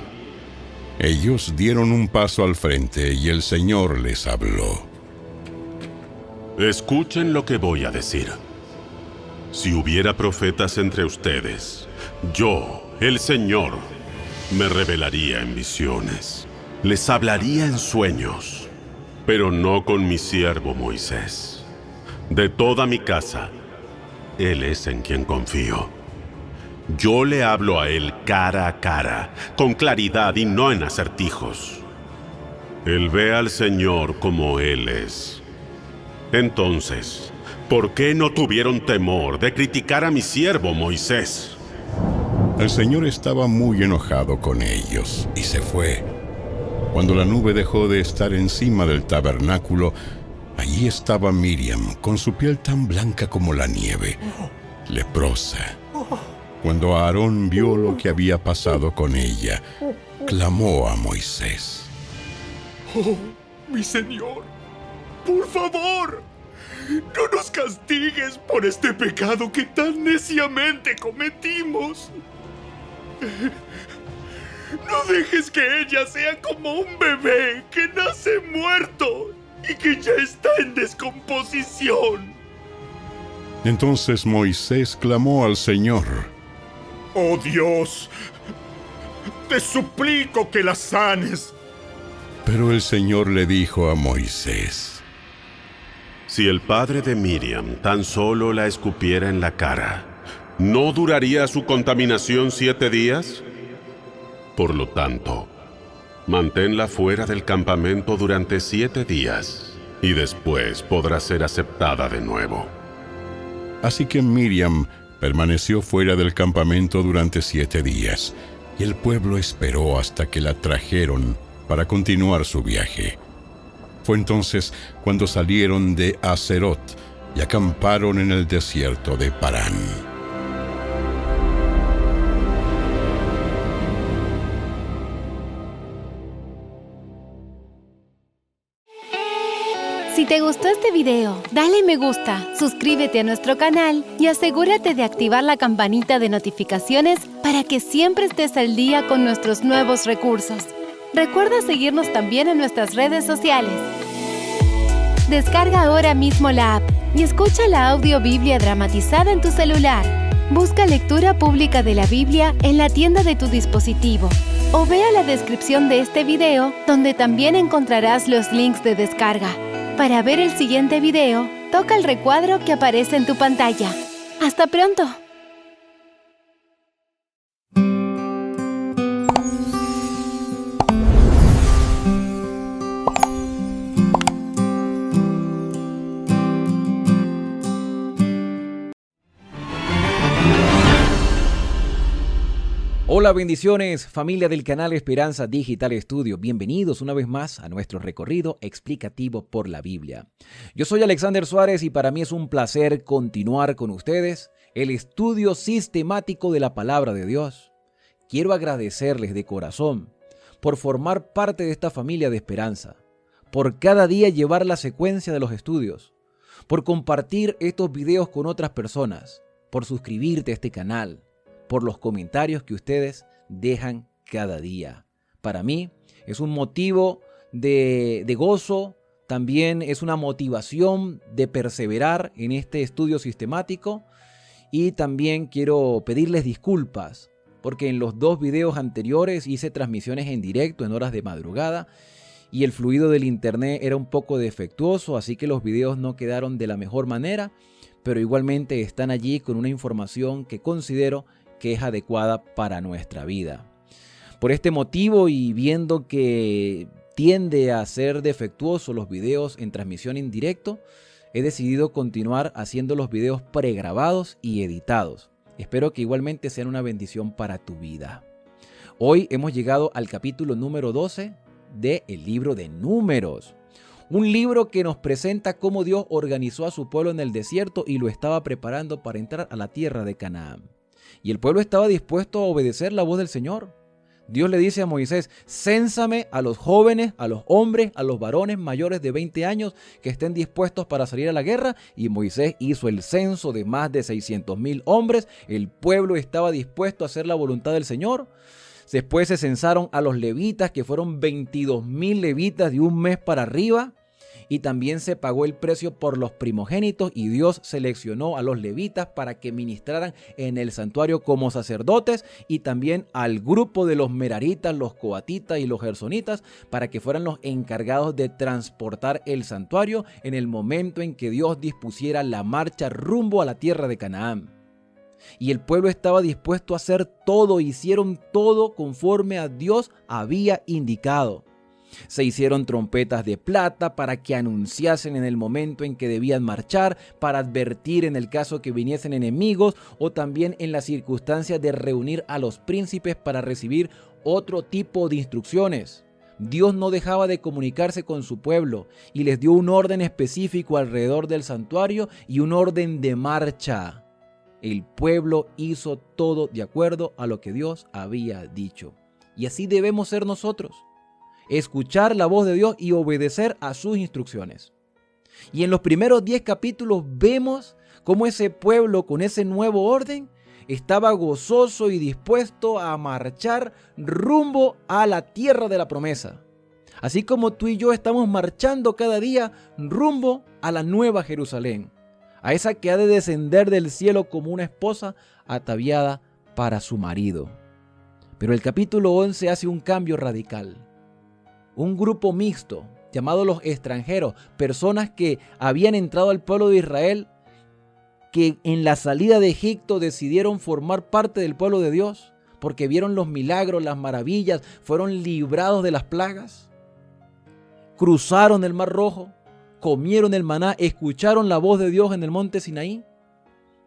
Speaker 9: Ellos dieron un paso al frente y el Señor les habló.
Speaker 12: Escuchen lo que voy a decir. Si hubiera profetas entre ustedes, yo, el Señor, me revelaría en visiones. Les hablaría en sueños, pero no con mi siervo Moisés. De toda mi casa, él es en quien confío. Yo le hablo a él cara a cara, con claridad y no en acertijos. Él ve al Señor como él es. Entonces, ¿por qué no tuvieron temor de criticar a mi siervo Moisés?
Speaker 9: El Señor estaba muy enojado con ellos y se fue. Cuando la nube dejó de estar encima del tabernáculo, allí estaba Miriam, con su piel tan blanca como la nieve, leprosa. Cuando Aarón vio lo que había pasado con ella, clamó a Moisés:
Speaker 10: ¡Oh, mi Señor! ¡Por favor! ¡No nos castigues por este pecado que tan neciamente cometimos! No dejes que ella sea como un bebé que nace muerto y que ya está en descomposición.
Speaker 9: Entonces Moisés clamó al Señor:
Speaker 10: ¡Oh Dios! Te suplico que la sanes.
Speaker 9: Pero el Señor le dijo a Moisés:
Speaker 12: Si el padre de Miriam tan solo la escupiera en la cara, ¿no duraría su contaminación 7 días? Por lo tanto, manténla fuera del campamento durante 7 días, y después podrá ser aceptada de nuevo.
Speaker 9: Así que Miriam permaneció fuera del campamento durante 7 días, y el pueblo esperó hasta que la trajeron para continuar su viaje. Fue entonces cuando salieron de Haserot y acamparon en el desierto de Parán.
Speaker 13: Si te gustó este video, dale me gusta, suscríbete a nuestro canal y asegúrate de activar la campanita de notificaciones para que siempre estés al día con nuestros nuevos recursos. Recuerda seguirnos también en nuestras redes sociales. Descarga ahora mismo la app y escucha la audio Biblia dramatizada en tu celular. Busca lectura pública de la Biblia en la tienda de tu dispositivo o vea la descripción de este video donde también encontrarás los links de descarga. Para ver el siguiente video, toca el recuadro que aparece en tu pantalla. ¡Hasta pronto!
Speaker 14: Hola, bendiciones, familia del canal Esperanza Digital Estudio. Bienvenidos una vez más a nuestro recorrido explicativo por la Biblia. Yo soy Alexander Suárez y para mí es un placer continuar con ustedes el estudio sistemático de la Palabra de Dios. Quiero agradecerles de corazón por formar parte de esta familia de esperanza, por cada día llevar la secuencia de los estudios, por compartir estos videos con otras personas, por suscribirte a este canal, por los comentarios que ustedes dejan cada día. Para mí es un motivo de gozo, también es una motivación de perseverar en este estudio sistemático y también quiero pedirles disculpas porque en los 2 videos anteriores hice transmisiones en directo en horas de madrugada y el fluido del internet era un poco defectuoso, así que los videos no quedaron de la mejor manera, pero igualmente están allí con una información que considero que es adecuada para nuestra vida. Por este motivo y viendo que tiende a ser defectuoso los videos en transmisión en directo, he decidido continuar haciendo los videos pregrabados y editados. Espero que igualmente sean una bendición para tu vida. Hoy hemos llegado al capítulo número 12 del libro de Números. Un libro que nos presenta cómo Dios organizó a su pueblo en el desierto y lo estaba preparando para entrar a la tierra de Canaán. Y el pueblo estaba dispuesto a obedecer la voz del Señor. Dios le dice a Moisés: cénsame a los jóvenes, a los hombres, a los varones mayores de 20 años que estén dispuestos para salir a la guerra. Y Moisés hizo el censo de más de 600,000 hombres. El pueblo estaba dispuesto a hacer la voluntad del Señor. Después se censaron a los levitas, que fueron 22,000 levitas de un mes para arriba. Y también se pagó el precio por los primogénitos, y Dios seleccionó a los levitas para que ministraran en el santuario como sacerdotes, y también al grupo de los meraritas, los coatitas y los gersonitas para que fueran los encargados de transportar el santuario en el momento en que Dios dispusiera la marcha rumbo a la tierra de Canaán. Y el pueblo estaba dispuesto a hacer todo, hicieron todo conforme a Dios había indicado. Se hicieron trompetas de plata para que anunciasen en el momento en que debían marchar, para advertir en el caso que viniesen enemigos, o también en las circunstancias de reunir a los príncipes para recibir otro tipo de instrucciones. Dios no dejaba de comunicarse con su pueblo y les dio un orden específico alrededor del santuario y un orden de marcha. El pueblo hizo todo de acuerdo a lo que Dios había dicho. Y así debemos ser nosotros. Escuchar la voz de Dios y obedecer a sus instrucciones. Y en los primeros 10 capítulos vemos cómo ese pueblo, con ese nuevo orden, estaba gozoso y dispuesto a marchar rumbo a la tierra de la promesa. Así como tú y yo estamos marchando cada día rumbo a la nueva Jerusalén, a esa que ha de descender del cielo como una esposa ataviada para su marido. Pero el capítulo 11 hace un cambio radical. Un grupo mixto, llamado los extranjeros, personas que habían entrado al pueblo de Israel, que en la salida de Egipto decidieron formar parte del pueblo de Dios, porque vieron los milagros, las maravillas, fueron librados de las plagas, cruzaron el Mar Rojo, comieron el maná, escucharon la voz de Dios en el monte Sinaí,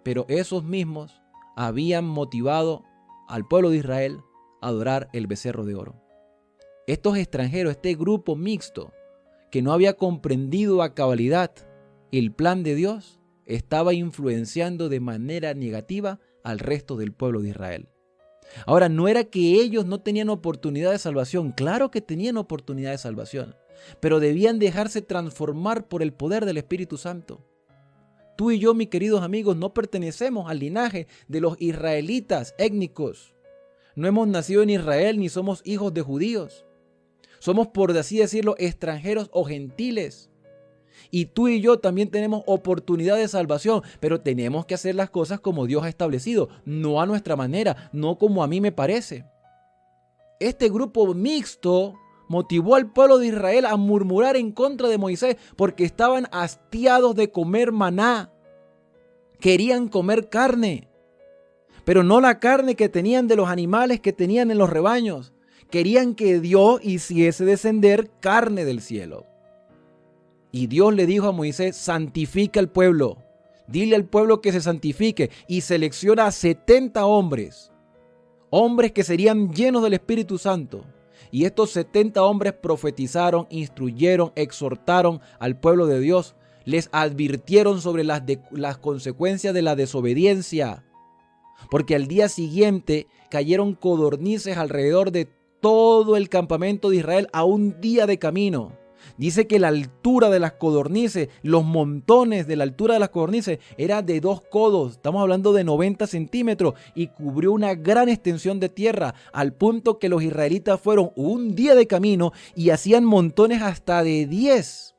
Speaker 14: pero esos mismos habían motivado al pueblo de Israel a adorar el becerro de oro. Estos extranjeros, este grupo mixto, que no había comprendido a cabalidad el plan de Dios, estaba influenciando de manera negativa al resto del pueblo de Israel. Ahora, no era que ellos no tenían oportunidad de salvación, claro que tenían oportunidad de salvación, pero debían dejarse transformar por el poder del Espíritu Santo. Tú y yo, mis queridos amigos, no pertenecemos al linaje de los israelitas étnicos. No hemos nacido en Israel ni somos hijos de judíos. Somos, por así decirlo, extranjeros o gentiles. Y tú y yo también tenemos oportunidad de salvación, pero tenemos que hacer las cosas como Dios ha establecido, no a nuestra manera, no como a mí me parece. Este grupo mixto motivó al pueblo de Israel a murmurar en contra de Moisés porque estaban hastiados de comer maná. Querían comer carne, pero no la carne que tenían de los animales que tenían en los rebaños. Querían que Dios hiciese descender carne del cielo. Y Dios le dijo a Moisés: santifica al pueblo. Dile al pueblo que se santifique, y selecciona a 70 hombres. Hombres que serían llenos del Espíritu Santo. Y estos 70 hombres profetizaron, instruyeron, exhortaron al pueblo de Dios. Les advirtieron sobre las consecuencias de la desobediencia. Porque al día siguiente cayeron codornices alrededor de todo el campamento de Israel a un día de camino. Dice que la altura de las codornices, los montones de la altura de las codornices era de 2 codos. Estamos hablando de 90 centímetros y cubrió una gran extensión de tierra, al punto que los israelitas fueron un día de camino y hacían montones hasta de 10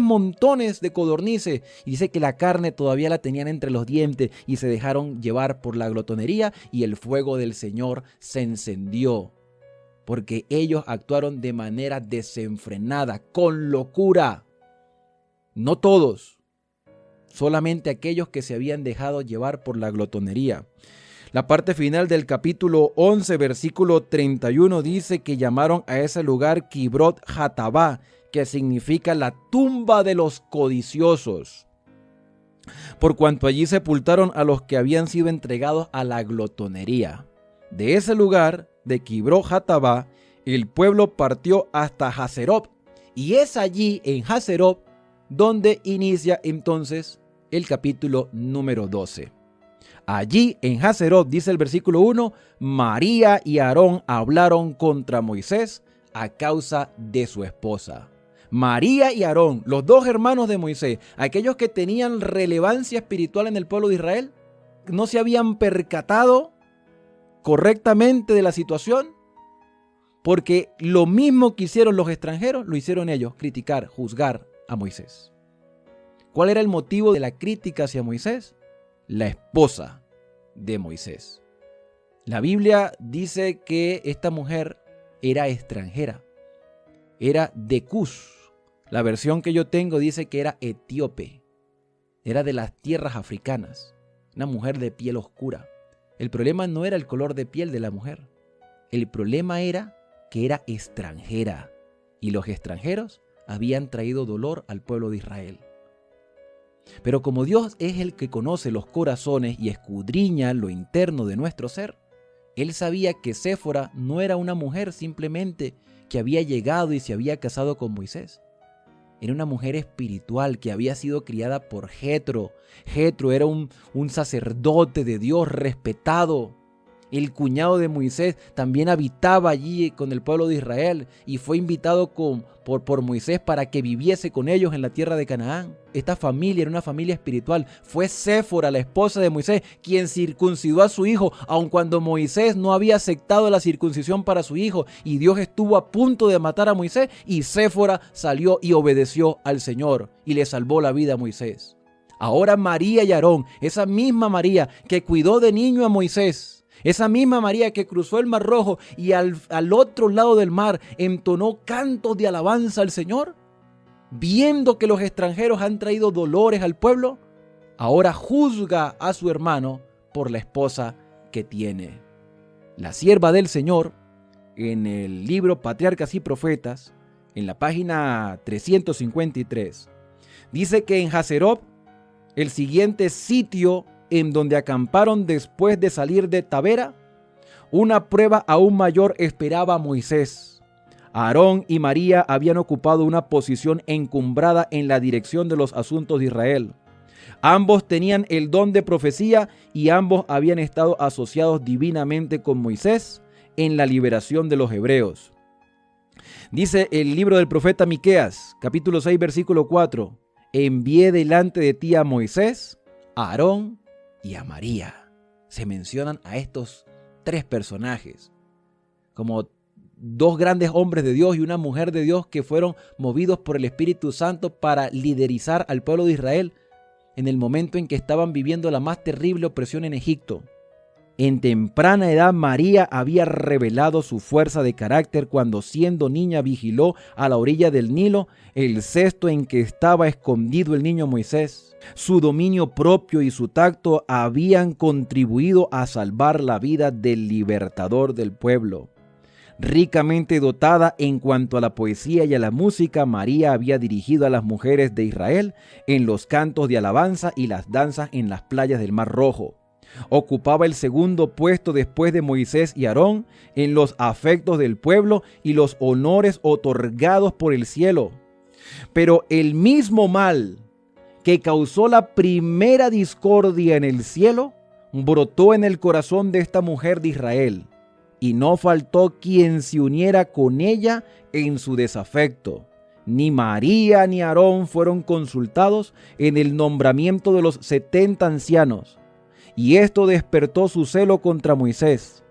Speaker 14: montones de codornices. Y dice que la carne todavía la tenían entre los dientes y se dejaron llevar por la glotonería, y el fuego del Señor se encendió. Porque ellos actuaron de manera desenfrenada, con locura. No todos, solamente aquellos que se habían dejado llevar por la glotonería. La parte final del capítulo 11, versículo 31, dice que llamaron a ese lugar Kibrot Hatabá, que significa la tumba de los codiciosos. por cuanto allí sepultaron a los que habían sido entregados a la glotonería. De ese lugar, de Kibrot-Hatabá, el pueblo partió hasta Hazerot, y es allí en Hazerot donde inicia entonces el capítulo número 12. Allí en Hazerot, dice el versículo 1, María y Aarón hablaron contra Moisés a causa de su esposa. María y Aarón, los dos hermanos de Moisés, aquellos que tenían relevancia espiritual en el pueblo de Israel, no se habían percatado correctamente de la situación, porque lo mismo que hicieron los extranjeros, lo hicieron ellos, criticar, juzgar a Moisés. ¿Cuál era el motivo de la crítica hacia Moisés? La esposa de Moisés. La Biblia dice que esta mujer era extranjera, era de Cus. La versión que yo tengo dice que era etíope, era de las tierras africanas, una mujer de piel oscura. El problema no era el color de piel de la mujer, el problema era que era extranjera, y los extranjeros habían traído dolor al pueblo de Israel. Pero como Dios es el que conoce los corazones y escudriña lo interno de nuestro ser, Él sabía que Séfora no era una mujer simplemente que había llegado y se había casado con Moisés. Era una mujer espiritual que había sido criada por Jetro. Jetro era un sacerdote de Dios respetado. El cuñado de Moisés también habitaba allí con el pueblo de Israel y fue invitado por Moisés para que viviese con ellos en la tierra de Canaán. Esta familia era una familia espiritual. Fue Séfora, la esposa de Moisés, quien circuncidó a su hijo, aun cuando Moisés no había aceptado la circuncisión para su hijo, y Dios estuvo a punto de matar a Moisés, y Séfora salió y obedeció al Señor y le salvó la vida a Moisés. Ahora María y Aarón, esa misma María que cuidó de niño a Moisés, esa misma María que cruzó el Mar Rojo y al otro lado del mar entonó cantos de alabanza al Señor, viendo que los extranjeros han traído dolores al pueblo, ahora juzga a su hermano por la esposa que tiene. La sierva del Señor, en el libro Patriarcas y Profetas, en la página 353, dice que en Hazerot, el siguiente sitio en donde acamparon después de salir de Tabera, una prueba aún mayor esperaba a Moisés. Aarón y María habían ocupado una posición encumbrada en la dirección de los asuntos de Israel. Ambos tenían el don de profecía y ambos habían estado asociados divinamente con Moisés en la liberación de los hebreos. Dice el libro del profeta Miqueas, capítulo 6, versículo 4, envié delante de ti a Moisés, a Aarón y a María. Se mencionan a estos tres personajes como dos grandes hombres de Dios y una mujer de Dios que fueron movidos por el Espíritu Santo para liderizar al pueblo de Israel en el momento en que estaban viviendo la más terrible opresión en Egipto. En temprana edad María había revelado su fuerza de carácter cuando siendo niña vigiló a la orilla del Nilo el cesto en que estaba escondido el niño Moisés. Su dominio propio y su tacto habían contribuido a salvar la vida del libertador del pueblo. Ricamente dotada en cuanto a la poesía y a la música, María había dirigido a las mujeres de Israel en los cantos de alabanza y las danzas en las playas del Mar Rojo. Ocupaba el segundo puesto después de Moisés y Aarón en los afectos del pueblo y los honores otorgados por el cielo. Pero el mismo mal que causó la primera discordia en el cielo brotó en el corazón de esta mujer de Israel, y no faltó quien se uniera con ella en su desafecto. Ni María ni Aarón fueron consultados en el nombramiento de los 70 ancianos, y esto despertó su celo contra Moisés.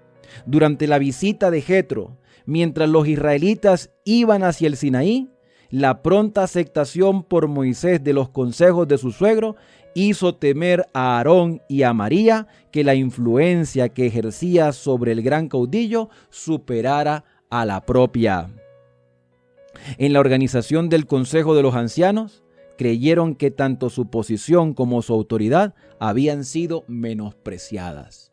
Speaker 14: Durante la visita de Jetro, mientras los israelitas iban hacia el Sinaí, la pronta aceptación por Moisés de los consejos de su suegro hizo temer a Aarón y a María que la influencia que ejercía sobre el gran caudillo superara a la propia. En la organización del Consejo de los Ancianos, creyeron que tanto su posición como su autoridad habían sido menospreciadas.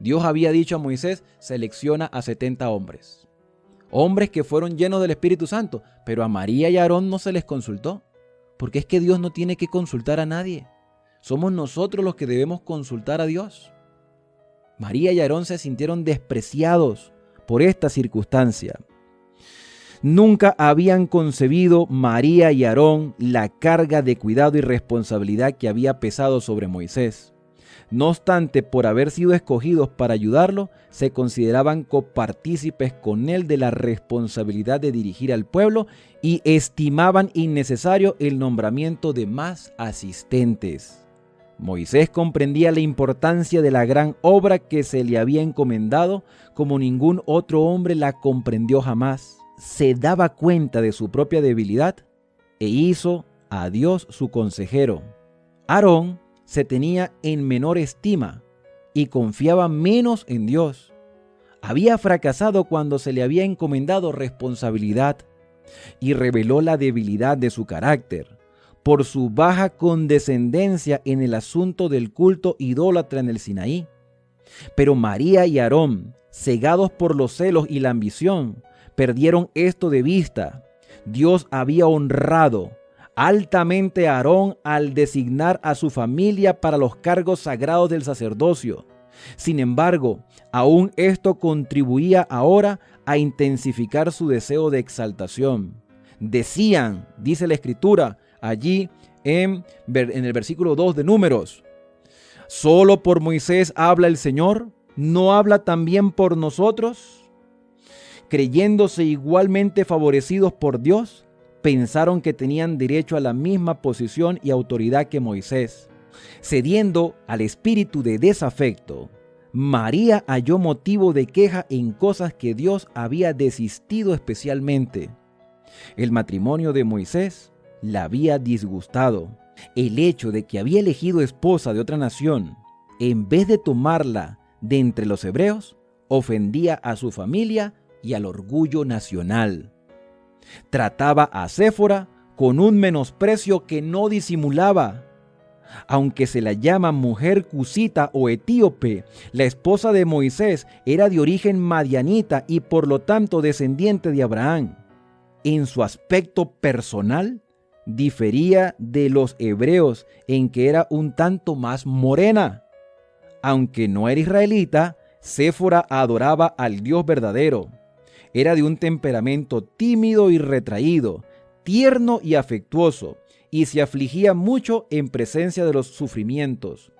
Speaker 14: Dios había dicho a Moisés, selecciona a 70 hombres. Hombres que fueron llenos del Espíritu Santo, pero a María y a Aarón no se les consultó, porque es que Dios no tiene que consultar a nadie. somos nosotros los que debemos consultar a Dios. María y Aarón se sintieron despreciados por esta circunstancia. Nunca habían concebido María y Aarón la carga de cuidado y responsabilidad que había pesado sobre Moisés. No obstante, por haber sido escogidos para ayudarlo, se consideraban copartícipes con él de la responsabilidad de dirigir al pueblo y estimaban innecesario el nombramiento de más asistentes. Moisés comprendía la importancia de la gran obra que se le había encomendado como ningún otro hombre la comprendió jamás. Se daba cuenta de su propia debilidad e hizo a Dios su consejero. Aarón se tenía en menor estima y confiaba menos en Dios. Había fracasado cuando se le había encomendado responsabilidad y reveló la debilidad de su carácter por su baja condescendencia en el asunto del culto idólatra en el Sinaí. Pero María y Aarón, cegados por los celos y la ambición, perdieron esto de vista. Dios había honrado altamente a Aarón al designar a su familia para los cargos sagrados del sacerdocio. Sin embargo, aún esto contribuía ahora a intensificar su deseo de exaltación. Decían, dice la Escritura, allí en el versículo 2 de Números: ¿solo por Moisés habla el Señor? ¿No habla también por nosotros? Creyéndose igualmente favorecidos por Dios, pensaron que tenían derecho a la misma posición y autoridad que Moisés. Cediendo al espíritu de desafecto, María halló motivo de queja en cosas que Dios había desistido especialmente. El matrimonio de Moisés la había disgustado. El hecho de que había elegido esposa de otra nación, en vez de tomarla de entre los hebreos, ofendía a su familia y al orgullo nacional. Trataba a Séfora con un menosprecio que no disimulaba. Aunque se la llama mujer cusita o etíope, la esposa de Moisés era de origen madianita y por lo tanto descendiente de Abraham. En su aspecto personal, difería de los hebreos en que era un tanto más morena. Aunque no era israelita, Séfora adoraba al Dios verdadero. Era de un temperamento tímido y retraído, tierno y afectuoso, y se afligía mucho en presencia de los sufrimientos.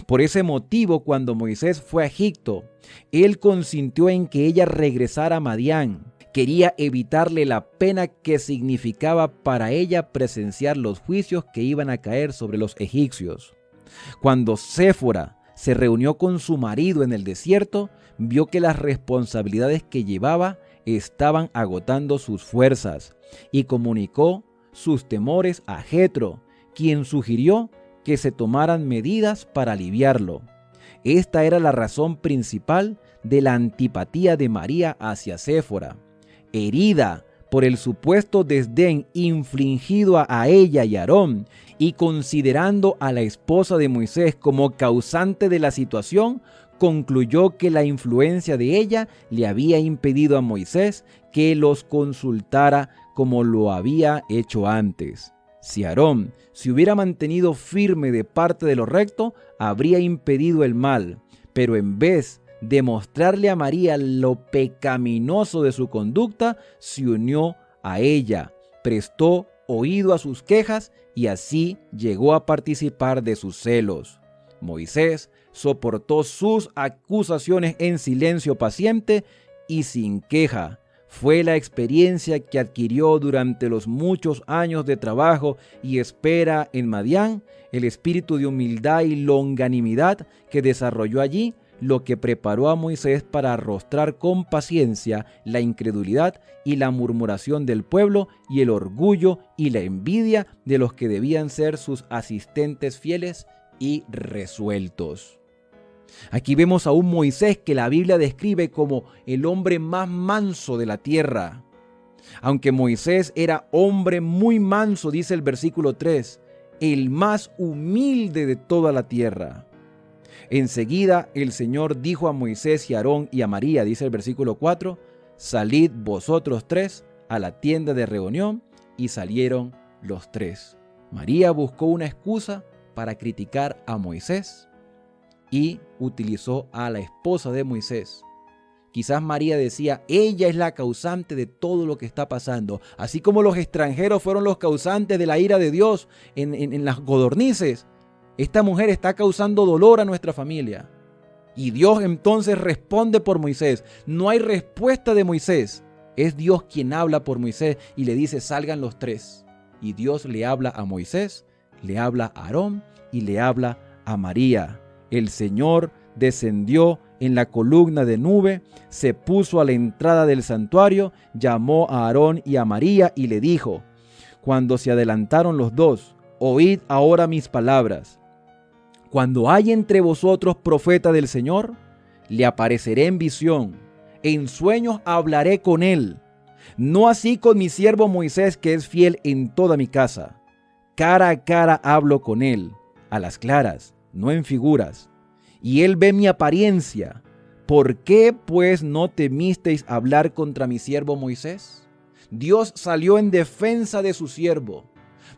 Speaker 14: Por ese motivo, cuando Moisés fue a Egipto, él consintió en que ella regresara a Madián. Quería evitarle la pena que significaba para ella presenciar los juicios que iban a caer sobre los egipcios. Cuando Séfora se reunió con su marido en el desierto, vio que las responsabilidades que llevaba estaban agotando sus fuerzas y comunicó sus temores a Jetro, quien sugirió que se tomaran medidas para aliviarlo. Esta era la razón principal de la antipatía de María hacia Séfora. Herida por el supuesto desdén infligido a ella y a Aarón, y considerando a la esposa de Moisés como causante de la situación, concluyó que la influencia de ella le había impedido a Moisés que los consultara como lo había hecho antes. Si Aarón se hubiera mantenido firme de parte de lo recto, habría impedido el mal, pero en vez de mostrarle a María lo pecaminoso de su conducta, se unió a ella, prestó oído a sus quejas y así llegó a participar de sus celos. Moisés soportó sus acusaciones en silencio paciente y sin queja. Fue la experiencia que adquirió durante los muchos años de trabajo y espera en Madián, el espíritu de humildad y longanimidad que desarrolló allí, lo que preparó a Moisés para arrostrar con paciencia la incredulidad y la murmuración del pueblo y el orgullo y la envidia de los que debían ser sus asistentes fieles y resueltos. Aquí vemos a un Moisés que la Biblia describe como el hombre más manso de la tierra. Aunque Moisés era hombre muy manso, dice el versículo 3, el más humilde de toda la tierra. Enseguida el Señor dijo a Moisés y a Aarón y a María, dice el versículo 4, salid vosotros tres a la tienda de reunión, y salieron los tres. María buscó una excusa para criticar a Moisés y utilizó a la esposa de Moisés. Quizás María decía, ella es la causante de todo lo que está pasando. Así como los extranjeros fueron los causantes de la ira de Dios en las codornices, esta mujer está causando dolor a nuestra familia. Y Dios entonces responde por Moisés. No hay respuesta de Moisés. Es Dios quien habla por Moisés y le dice, salgan los tres. Y Dios le habla a Moisés, le habla a Aarón y le habla a María. El Señor descendió en la columna de nube, se puso a la entrada del santuario, llamó a Aarón y a María y le dijo, cuando se adelantaron los dos, oíd ahora mis palabras. Cuando hay entre vosotros profeta del Señor, le apareceré en visión, en sueños hablaré con él. No así con mi siervo Moisés, que es fiel en toda mi casa. Cara a cara hablo con él, a las claras, no en figuras. Y él ve mi apariencia. ¿Por qué pues no temisteis hablar contra mi siervo Moisés? Dios salió en defensa de su siervo.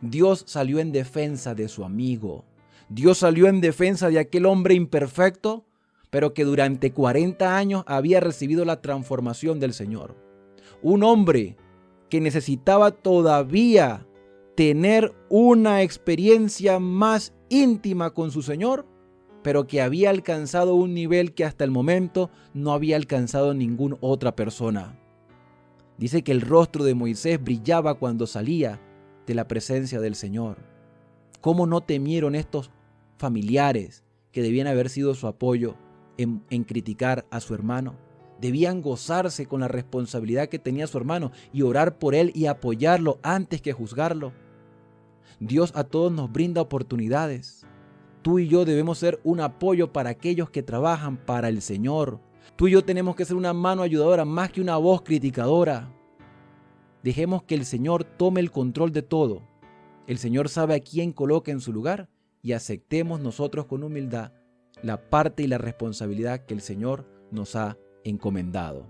Speaker 14: Dios salió en defensa de su amigo. Dios salió en defensa de aquel hombre imperfecto, pero que durante 40 años había recibido la transformación del Señor. Un hombre que necesitaba todavía tener una experiencia más íntima con su Señor, pero que había alcanzado un nivel que hasta el momento no había alcanzado ninguna otra persona. Dice que el rostro de Moisés brillaba cuando salía de la presencia del Señor. ¿Cómo no temieron estos familiares que debían haber sido su apoyo en criticar a su hermano? Debían gozarse con la responsabilidad que tenía su hermano y orar por él y apoyarlo antes que juzgarlo. Dios a todos nos brinda oportunidades. Tú y yo debemos ser un apoyo para aquellos que trabajan para el Señor. Tú y yo tenemos que ser una mano ayudadora más que una voz criticadora. Dejemos que el Señor tome el control de todo. El Señor sabe a quién coloca en su lugar y aceptemos nosotros con humildad la parte y la responsabilidad que el Señor nos ha encomendado.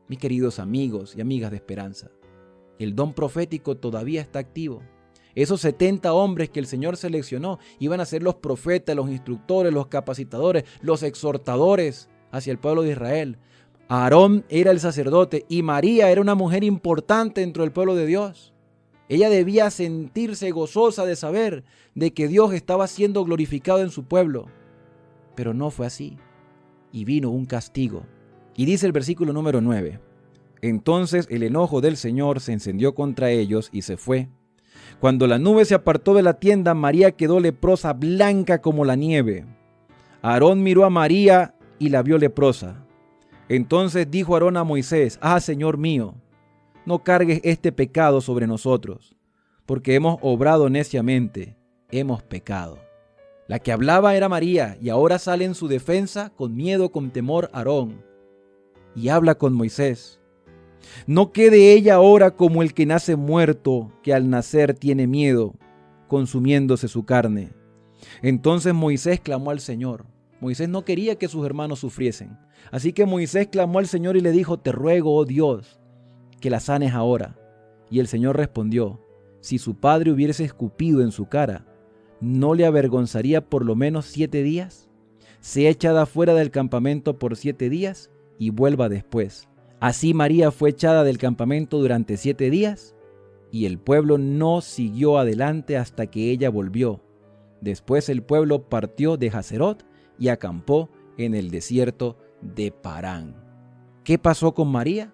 Speaker 14: Mis queridos amigos y amigas de Esperanza, el don profético todavía está activo. Esos 70 hombres que el Señor seleccionó iban a ser los profetas, los instructores, los capacitadores, los exhortadores hacia el pueblo de Israel. Aarón era el sacerdote y María era una mujer importante dentro del pueblo de Dios. Ella debía sentirse gozosa de saber de que Dios estaba siendo glorificado en su pueblo. Pero no fue así. Y vino un castigo. Y dice el versículo número 9. Entonces el enojo del Señor se encendió contra ellos y se fue. Cuando la nube se apartó de la tienda, María quedó leprosa, blanca como la nieve. Aarón miró a María y la vio leprosa. Entonces dijo Aarón a Moisés, Señor mío, no cargues este pecado sobre nosotros, porque hemos obrado neciamente, hemos pecado. La que hablaba era María, y ahora sale en su defensa con miedo, con temor Aarón, y habla con Moisés. No quede ella ahora como el que nace muerto, que al nacer tiene miedo, consumiéndose su carne. Entonces Moisés clamó al Señor. Moisés no quería que sus hermanos sufriesen. Así que Moisés clamó al Señor y le dijo, te ruego, oh Dios, que la sanes ahora. Y el Señor respondió, si su padre hubiese escupido en su cara, ¿no le avergonzaría por lo menos 7 días? Sea echada fuera del campamento por 7 días y vuelva después. Así María fue echada del campamento durante 7 días y el pueblo no siguió adelante hasta que ella volvió. Después el pueblo partió de Hazerot y acampó en el desierto de Parán. ¿Qué pasó con María?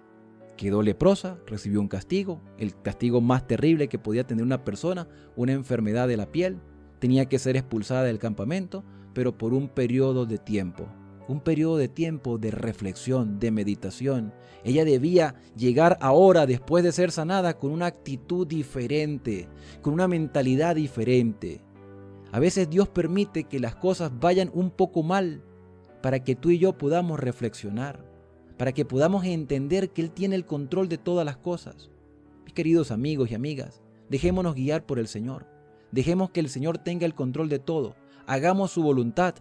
Speaker 14: Quedó leprosa, recibió un castigo, el castigo más terrible que podía tener una persona, una enfermedad de la piel. Tenía que ser expulsada del campamento, pero por un periodo de tiempo. Un periodo de tiempo de reflexión, de meditación. Ella debía llegar ahora, después de ser sanada, con una actitud diferente, con una mentalidad diferente. A veces Dios permite que las cosas vayan un poco mal para que tú y yo podamos reflexionar, para que podamos entender que Él tiene el control de todas las cosas. Mis queridos amigos y amigas, dejémonos guiar por el Señor. Dejemos que el Señor tenga el control de todo. Hagamos su voluntad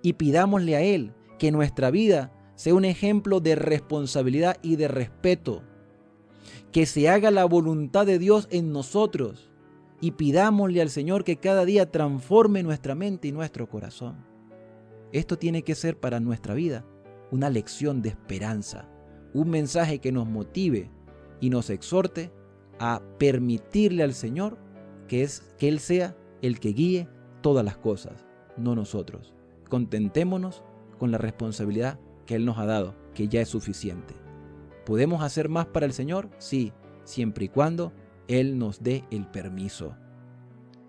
Speaker 14: y pidámosle a Él que nuestra vida sea un ejemplo de responsabilidad y de respeto. Que se haga la voluntad de Dios en nosotros y pidámosle al Señor que cada día transforme nuestra mente y nuestro corazón. Esto tiene que ser para nuestra vida una lección de esperanza, un mensaje que nos motive y nos exhorte a permitirle al Señor que Él sea el que guíe todas las cosas, no nosotros. Contentémonos con la responsabilidad que Él nos ha dado, que ya es suficiente. ¿Podemos hacer más para el Señor? Sí, siempre y cuando Él nos dé el permiso.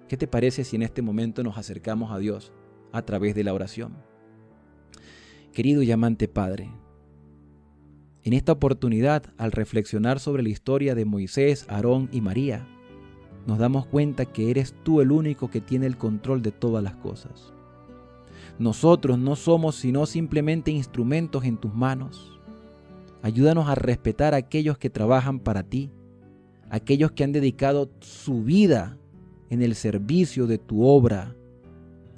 Speaker 14: ¿Qué te parece si en este momento nos acercamos a Dios a través de la oración? Querido y amante Padre, en esta oportunidad, al reflexionar sobre la historia de Moisés, Aarón y María, nos damos cuenta que eres tú el único que tiene el control de todas las cosas. Nosotros no somos sino simplemente instrumentos en tus manos. Ayúdanos a respetar a aquellos que trabajan para ti, aquellos que han dedicado su vida en el servicio de tu obra.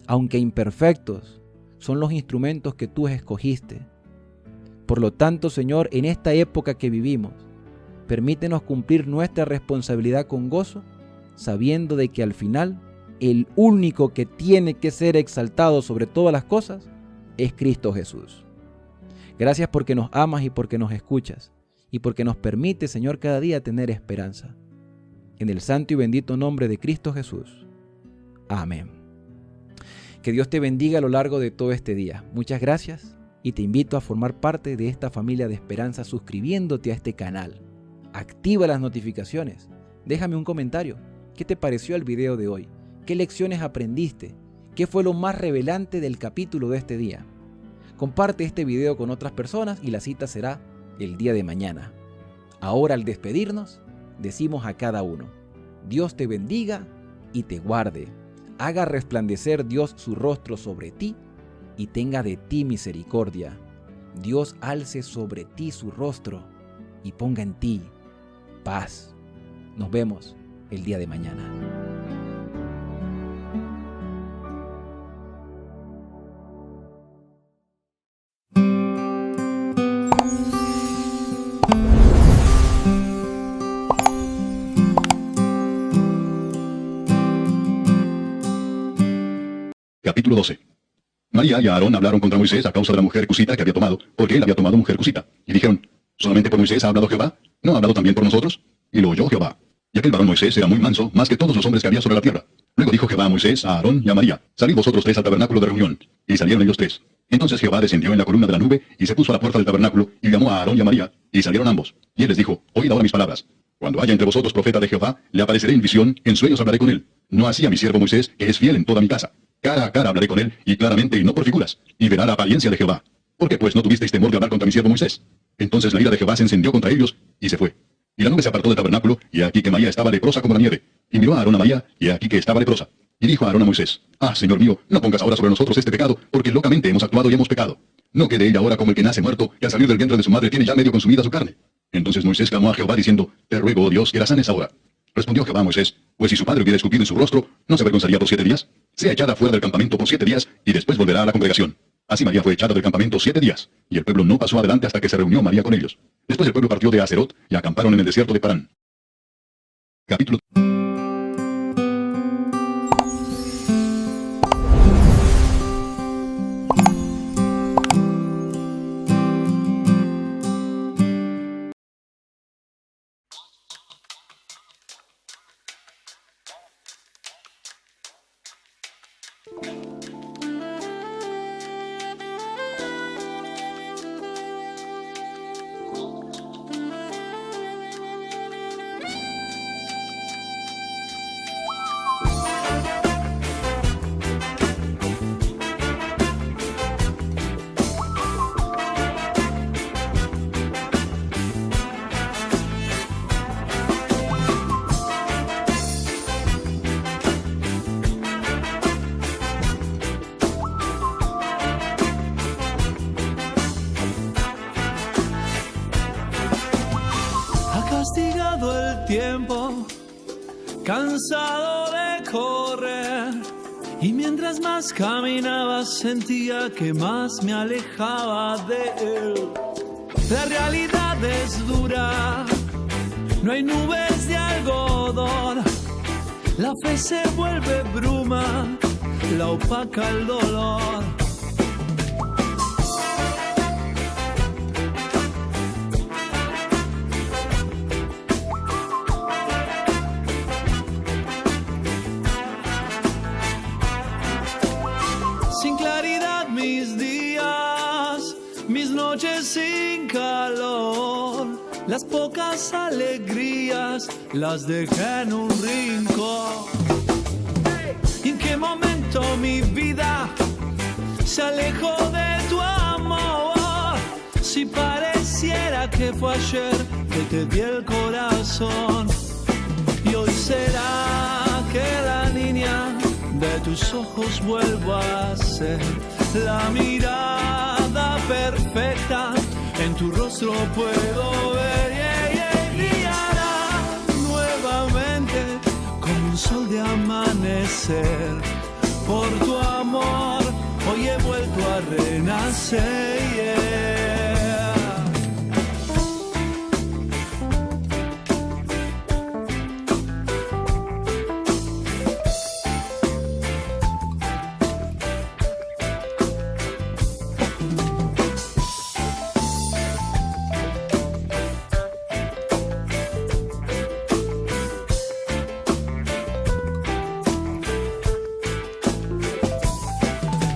Speaker 14: Aunque imperfectos, son los instrumentos que tú escogiste. Por lo tanto, Señor, en esta época que vivimos, permítenos cumplir nuestra responsabilidad con gozo, sabiendo de que al final, el único que tiene que ser exaltado sobre todas las cosas es Cristo Jesús. Gracias porque nos amas y porque nos escuchas, y porque nos permite, Señor, cada día tener esperanza. En el santo y bendito nombre de Cristo Jesús. Amén. Que Dios te bendiga a lo largo de todo este día. Muchas gracias y te invito a formar parte de esta familia de esperanza suscribiéndote a este canal. Activa las notificaciones. Déjame un comentario. ¿Qué te pareció el video de hoy? ¿Qué lecciones aprendiste? ¿Qué fue lo más revelante del capítulo de este día? Comparte este video con otras personas y la cita será el día de mañana. Ahora, al despedirnos, decimos a cada uno: Dios te bendiga y te guarde. Haga resplandecer Dios su rostro sobre ti y tenga de ti misericordia. Dios alce sobre ti su rostro y ponga en ti paz. Nos vemos el día de mañana.
Speaker 3: Capítulo 12. María y Aarón hablaron contra Moisés a causa de la mujer cusita que había tomado, porque él había tomado mujer cusita. Y dijeron: ¿solamente por Moisés ha hablado Jehová? ¿No ha hablado también por nosotros? Y lo oyó Jehová. Y aquel varón Moisés era muy manso, más que todos los hombres que había sobre la tierra. Luego dijo Jehová a Moisés, a Aarón y a María: salid vosotros tres al tabernáculo de reunión. Y salieron ellos tres. Entonces Jehová descendió en la columna de la nube, y se puso a la puerta del tabernáculo, y llamó a Aarón y a María, y salieron ambos. Y él les dijo: oíd ahora mis palabras. Cuando haya entre vosotros profeta de Jehová, le apareceré en visión, en sueños hablaré con él. No así a mi siervo Moisés, que es fiel en toda mi casa. Cara a cara hablaré con él, y claramente y no por figuras, y verá la apariencia de Jehová. ¿Por qué pues no tuvisteis temor de hablar contra mi siervo Moisés? Entonces la ira de Jehová se encendió contra ellos, y se fue. Y la nube se apartó del tabernáculo, y aquí que María estaba leprosa como la nieve. Y miró a Aarón a María, y aquí que estaba leprosa. Y dijo a Aarón a Moisés: ah, Señor mío, no pongas ahora sobre nosotros este pecado, porque locamente hemos actuado y hemos pecado. No quede ella ahora como el que nace muerto, que al salir del vientre de su madre tiene ya medio consumida su carne. Entonces Moisés clamó a Jehová diciendo: te ruego, oh Dios, que la sanes ahora. Respondió Jehová a Moisés: pues si su padre hubiera escupido en su rostro, ¿no se avergonzaría por 7 días? Sea echada fuera del campamento por 7 días, y después volverá a la congregación. Así María fue echada del campamento 7 días, y el pueblo no pasó adelante hasta que se reunió María con ellos. Después el pueblo partió de Aserot, y acamparon en el desierto de Parán. Capítulo
Speaker 15: Castigado el tiempo, cansado de correr, y mientras más caminaba sentía que más me alejaba de él. La realidad es dura, no hay nubes de algodón, La fe se vuelve bruma, la opaca el dolor. Sin claridad mis días, mis noches sin calor, las pocas alegrías las dejé en un rincón. ¿En qué momento mi vida se alejó de tu amor? Si pareciera que fue ayer que te di el corazón. Y hoy será que la niña de tus ojos vuelvo a ser la mirada perfecta, en tu rostro puedo ver, brillará nuevamente como un sol de amanecer. Por tu amor hoy he vuelto a renacer.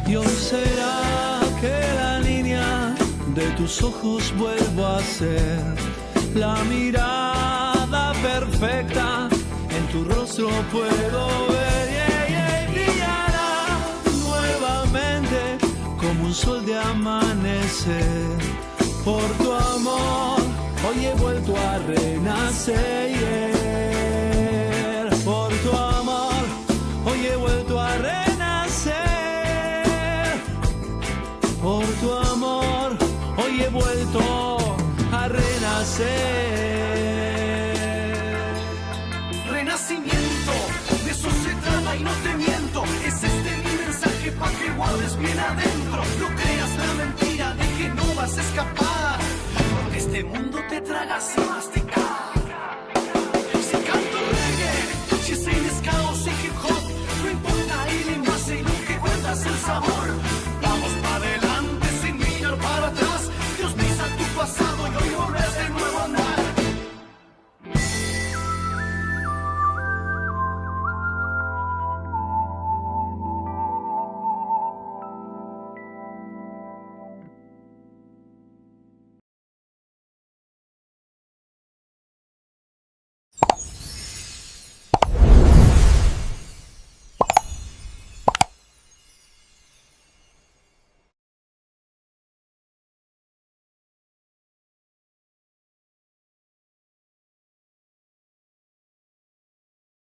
Speaker 15: Y hoy será que la niña de tus ojos vuelvo a ser la mirada perfecta, en tu rostro puedo ver, brillará nuevamente como un sol de amanecer. Por tu amor hoy he vuelto a renacer. Por tu amor hoy he vuelto a renacer. Por tu amor hoy he vuelto a renacer.
Speaker 2: Renacimiento, de eso se trata y no te miento. Es este mi mensaje pa' que guardes bien adentro. No creas la mentira de que no vas a escapar, porque este mundo te traga sin